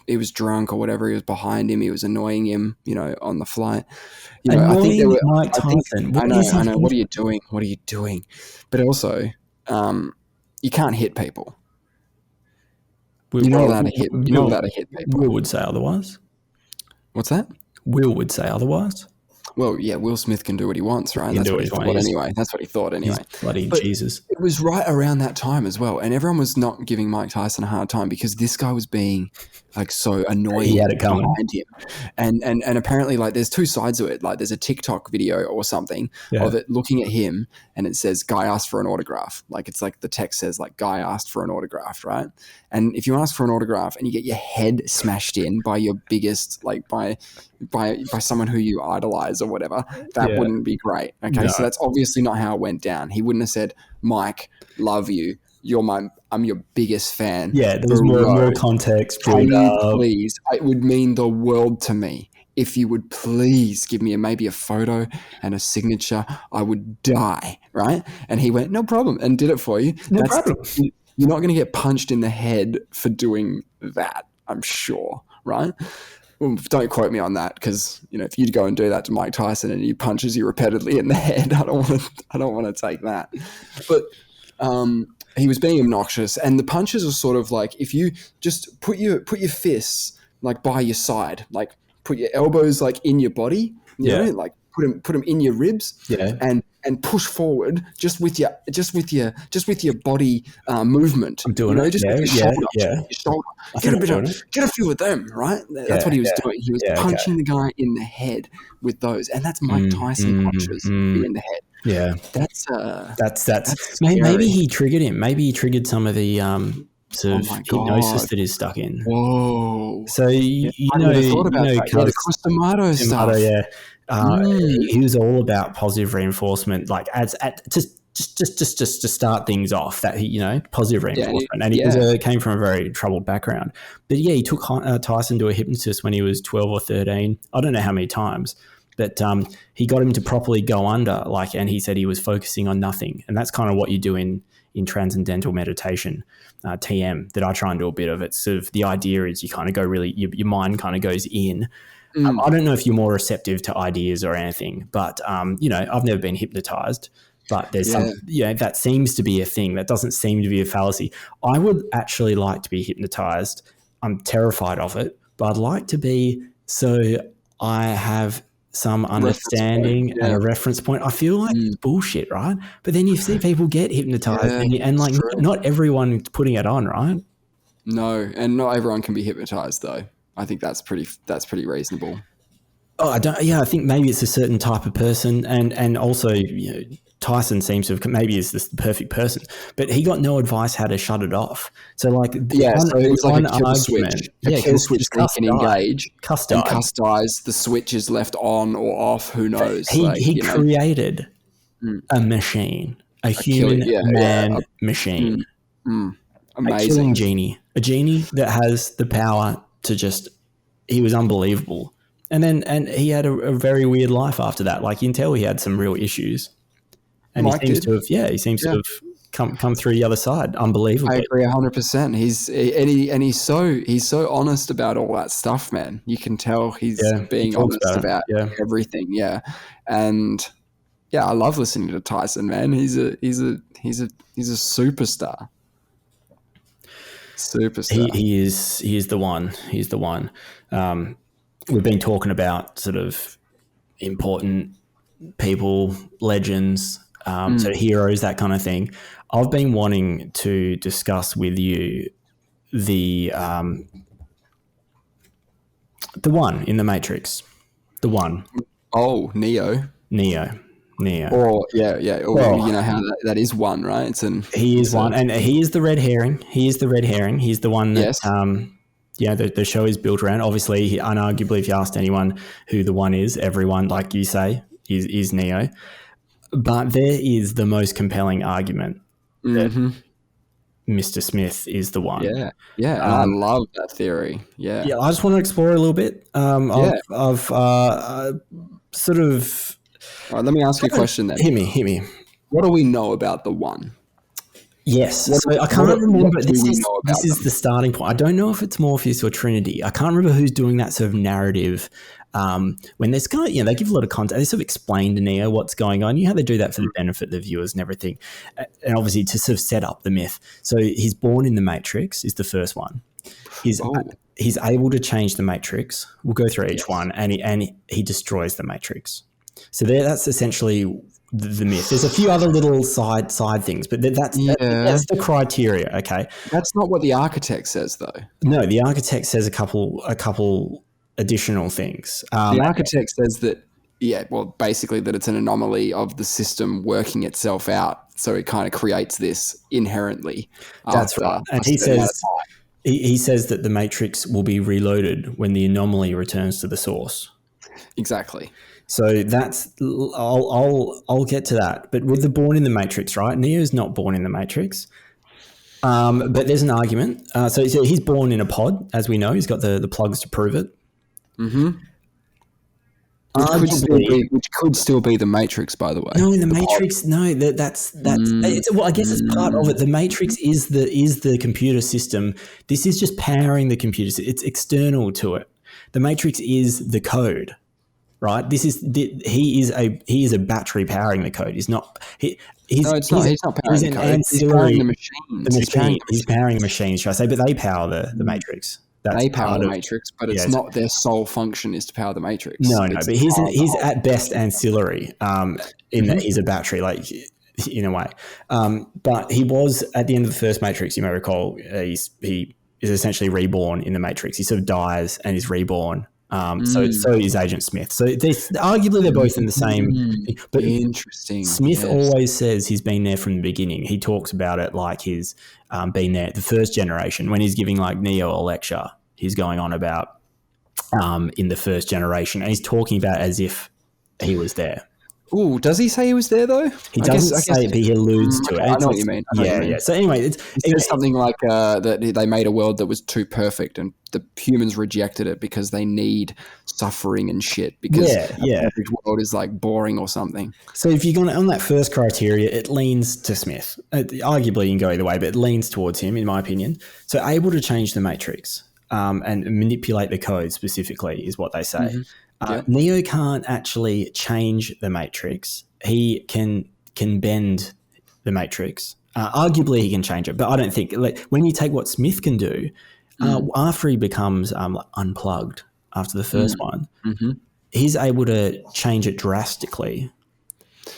he was drunk or whatever. He was behind him. He was annoying him. On the flight. I think they were. Mike Tyson. I know. What are you doing? What are you doing? But also, you can't hit people. You're not allowed to hit. You're not allowed to hit people. Will would say otherwise. What's that? Will would say otherwise. Well, yeah, Will Smith can do what he wants, right? He can That's do what what he he thought wants. anyway. That's what he thought He's anyway. bloody But Jesus. it was right around that time as well, and everyone was not giving Mike Tyson a hard time because this guy was being like so annoying He had it coming behind him, and apparently like there's two sides of it. Like there's a TikTok video or something of it looking at him, and it says guy asked for an autograph. Like it's like the text says like guy asked for an autograph, right? And if you ask for an autograph and you get your head smashed in by your biggest like by someone who you idolize or whatever, that wouldn't be great. Okay, No. so that's obviously not how it went down. He wouldn't have said, "Mike, love you. I'm your biggest fan." Yeah, there was more context. Can you please? It would mean the world to me if you would please give me maybe a photo and a signature. I would die, right? And he went, "No problem," and did it for you. No problem. You're not going to get punched in the head for doing that, I'm sure, right? Well, don't quote me on that because if you'd go and do that to Mike Tyson and he punches you repeatedly in the head, I don't want to take that. But he was being obnoxious, and the punches are sort of like if you just put your fists like by your side, like put your elbows like in your body, you know, like put them in your ribs, and push forward just with your body movement. I'm doing it. Just with your shoulder. Get a few of them, right? That's what he was doing. He was punching the guy in the head with those, and that's Mike Tyson punches you in the head. Yeah, that's maybe he triggered him. Maybe he triggered some of the sort of hypnosis that is stuck in. Whoa! So you know the Customato stuff. Yeah. He was all about positive reinforcement, like just to start things off. That positive reinforcement, and he came from a very troubled background. But yeah, he took Tyson to a hypnotist when he was 12 or 13. I don't know how many times, but he got him to properly go under, and he said he was focusing on nothing, and that's kind of what you do in transcendental meditation, TM, that I try and do a bit of. It's sort of the idea is you kind of go really, your mind kind of goes in. I don't know if you're more receptive to ideas or anything, but I've never been hypnotized, but there's some, that seems to be a thing. That doesn't seem to be a fallacy. I would actually like to be hypnotized. I'm terrified of it, but I'd like to be, so I have some understanding and a reference point. I feel like it's bullshit, right? But then you see people get hypnotized and not everyone's putting it on, right? No, and not everyone can be hypnotized though. I think that's pretty reasonable. Oh, I think maybe it's a certain type of person, and also Tyson seems to have maybe is the perfect person, but he got no advice how to shut it off. So like so it was like a kill switch. A kill switch they can engage. Cuss dies. The switch is left on or off. Who knows? He created a machine, a human man machine, amazing, a killing genie, a genie that has the power to he was unbelievable. And he had a very weird life after that. Like you can tell he had some real issues. And Mike he seems to have come through the other side. Unbelievable. I agree 100%. He's so honest about all that stuff, man. You can tell he's being honest about everything. Yeah. And I love listening to Tyson, man. He's a superstar. Superstar. He is the one. He's the one. We've been talking about sort of important people, legends, so heroes, that kind of thing. I've been wanting to discuss with you the one in the Matrix. The one. Oh, Neo. Or well, you know how that is one, right? He is one, and he is the red herring. He's the one that the show is built around. Obviously, unarguably, if you asked anyone who the one is, everyone, like you say, is Neo. But there is the most compelling argument that Mr. Smith is the one. Yeah, and I love that theory. Yeah, I just want to explore a little bit of sort of. All right, let me ask you a question then. Hit me. What do we know about the one? Yes, so I can't remember. This is the starting point. I don't know if it's Morpheus or Trinity. I can't remember who's doing that sort of narrative. When there's kind of, they give a lot of context. They sort of explain to Neo what's going on. You know how they do that for the benefit of the viewers and everything, and obviously to sort of set up the myth. So he's born in the Matrix is the first one. He's able to change the Matrix. We'll go through each one, and he destroys the Matrix. So that's essentially the myth. There's a few other little side things, but that's the criteria. Okay, that's not what the architect says, though. No, the architect says a couple additional things. The architect says that, basically that it's an anomaly of the system working itself out, so it kind of creates this inherently. That's right, and he says that the matrix will be reloaded when the anomaly returns to the source. Exactly. So that's I'll get to that. But with the born in the matrix, right? Neo's not born in the matrix. But there's an argument. So he's born in a pod, as we know. He's got the plugs to prove it. Mm-hmm. Which could still be the Matrix, by the way. No, in the Matrix, pod. No. That's. Well, I guess it's part of it. The Matrix is the computer system. This is just powering the computer system. It's external to it. The Matrix is the code, right? He is a battery powering the code. He's not. He's not powering the code. He's powering the machines. He's powering the machines, should I say? But they power the Matrix. They power the Matrix, but it's not their sole function is to power the Matrix. No, but he's at best ancillary in that he's a battery, like in a way. But he was at the end of the first Matrix. You may recall he is essentially reborn in the Matrix. He sort of dies and is reborn. So is Agent Smith. So arguably they're both in the same thing. But interesting. Smith always says he's been there from the beginning. He talks about it like he's been there the first generation. When he's giving like Neo a lecture, he's going on about in the first generation, and he's talking about as if he was there. Ooh, does he say he was there though? He doesn't say it, but he alludes to it. I know what you mean. Yeah. So anyway, it's something like that they made a world that was too perfect, and the humans rejected it because they need suffering and shit. Because the world is like boring or something. So if you're going on that first criteria, it leans to Smith. Arguably, you can go either way, but it leans towards him, in my opinion. So able to change the Matrix and manipulate the code specifically is what they say. Mm-hmm. Neo can't actually change the Matrix. He can bend the Matrix. Arguably, he can change it, but I don't think when you take what Smith can do, after he becomes unplugged after the first one, he's able to change it drastically,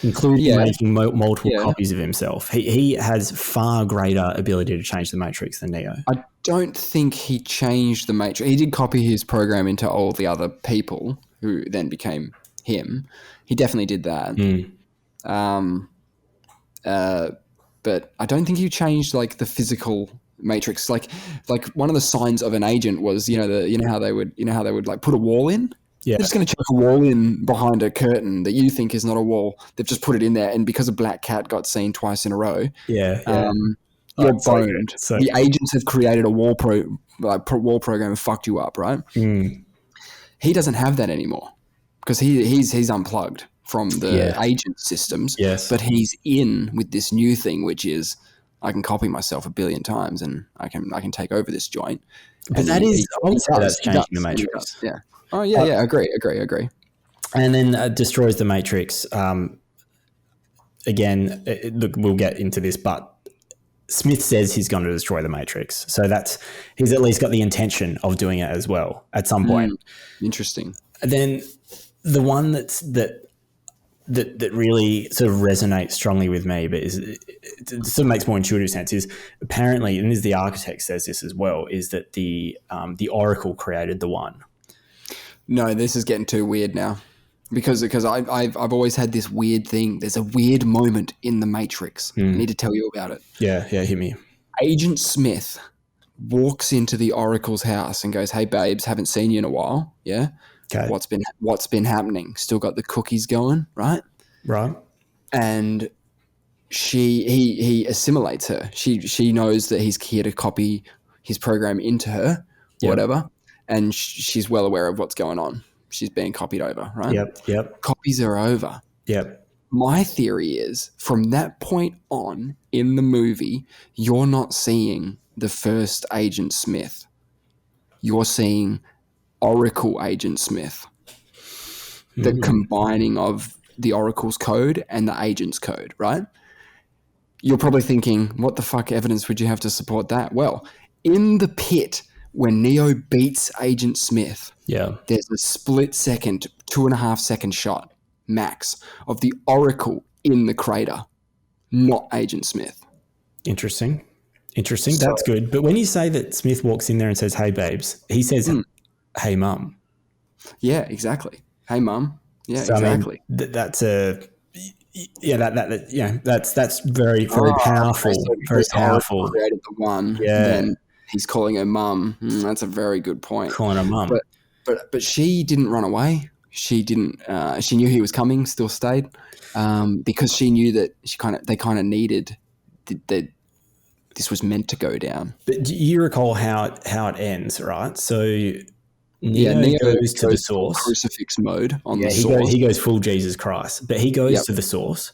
including making multiple copies of himself. He has far greater ability to change the Matrix than Neo. I don't think he changed the Matrix. He did copy his program into all the other people who then became him. He definitely did that. But I don't think he changed like the physical Matrix. Like one of the signs of an agent was, you know how they would like put a wall in. Yeah. They're just going to chuck a wall in behind a curtain that you think is not a wall. They've just put it in there, and because a black cat got seen twice in a row, you're boned. The agents have created a wall program and fucked you up, right? He doesn't have that anymore because he's unplugged from the agent systems. Yes. But he's in with this new thing, which is I can copy myself 1 billion times and I can take over this joint. But that's changing the Matrix. Yeah. Oh yeah. Agree. And then destroys the Matrix. Again, look, we'll get into this, but Smith says he's going to destroy the Matrix. So he's at least got the intention of doing it as well at some point. Interesting. And then the one that really sort of resonates strongly with me, but it sort of makes more intuitive sense, is apparently, and as the architect says this as well, is that the Oracle created the one. No, this is getting too weird now. Because I've always had this weird thing. There's a weird moment in the Matrix. I need to tell you about it. Yeah, hit me. Agent Smith walks into the Oracle's house and goes, "Hey babes, haven't seen you in a while. Yeah, okay. What's been happening? Still got the cookies going, right? Right." And he assimilates her. She knows that he's here to copy his program into her, whatever, and she's well aware of what's going on. She's being copied over, right? Yep. Copies are over. Yep. My theory is from that point on in the movie, you're not seeing the first Agent Smith. You're seeing Oracle Agent Smith. The combining of the Oracle's code and the agent's code, right? You're probably thinking, what the fuck evidence would you have to support that? Well, in the pit, when Neo beats Agent Smith, there's a split second, 2.5 second shot, max of the Oracle in the crater, not Agent Smith. Interesting. That's good. But when you say that Smith walks in there and says, "Hey, babes," he says, "Hey, mum." Yeah, exactly. Hey, mum. Yeah, so, exactly. I mean, that's a that's very, very powerful. Okay, so very because powerful. Oracle created the one, then he's calling her mum. That's a very good point. Calling her mum. But she didn't run away. She didn't. She knew he was coming. Still stayed because she knew that they kind of needed that. This was meant to go down. But do you recall how it ends, right? So Neo goes to the source. Crucifix mode on the source. He goes full Jesus Christ, but he goes to the source.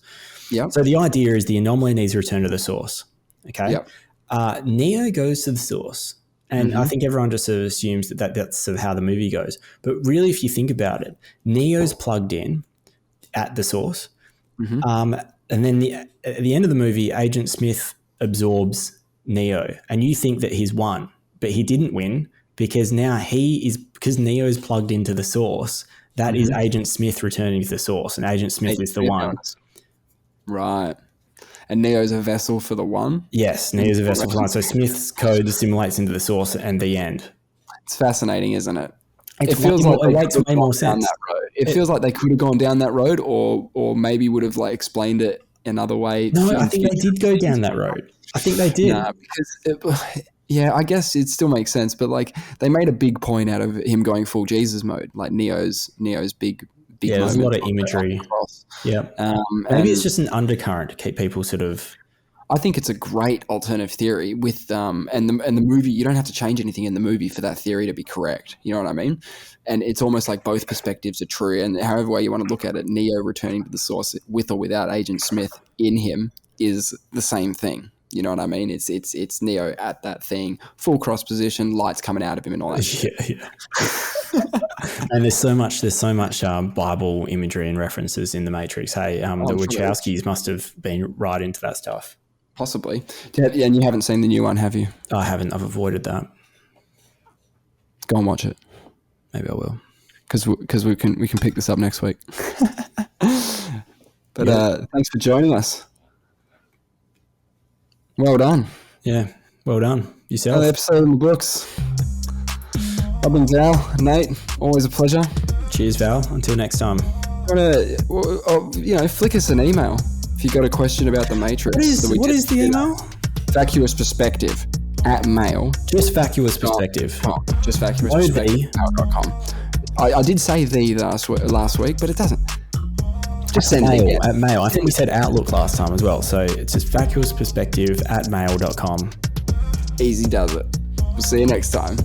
Yep. So the idea is the anomaly needs to return to the source. Okay. Yep. Neo goes to the source, and I think everyone just sort of assumes that's sort of how the movie goes. But really, if you think about it, Neo's plugged in at the source, and then at the end of the movie, Agent Smith absorbs Neo, and you think that he's won, but he didn't win because now because Neo's plugged into the source. That is Agent Smith returning to the source, and Agent Smith is the one. Right. And Neo's a vessel for the one? Yes, Neo's a vessel for the one. So Smith's code assimilates into the source and the end. It's fascinating, isn't it? It feels like it makes way more sense. It feels like they could have gone down that road, or maybe would have explained it another way. No, I think they did go down that road. I think they did. Nah, because I guess it still makes sense, but they made a big point out of him going full Jesus mode, like Neo's big. Yeah, there's a lot of imagery. Yeah, maybe it's just an undercurrent to keep people sort of. I think it's a great alternative theory with and the movie. You don't have to change anything in the movie for that theory to be correct. You know what I mean? And it's almost like both perspectives are true. And however way you want to look at it, Neo returning to the source with or without Agent Smith in him is the same thing. You know what I mean? It's Neo at that thing, full cross position, lights coming out of him, and all that shit. Yeah. And there's so much Bible imagery and references in the Matrix. Hey, the Wachowskis must have been right into that stuff. Possibly. Yeah, and you haven't seen the new one, have you? I haven't. I've avoided that. Go and watch it. Maybe I will. Because we can pick this up next week. But thanks for joining us. Well done. Yeah, well done. Yourself. Another episode in the books. I've been Val, Nate. Always a pleasure. Cheers, Val. Until next time. Flick us an email if you got a question about the Matrix. What is the email? Vacuousperspective @mail. Just Vacuous Perspective. Just vacuousperspective.com. I did say the last week, but it doesn't. Just send mail at mail. I think we said Outlook last time as well. So it's just vacuousperspective @mail.com. Easy does it. We'll see you next time.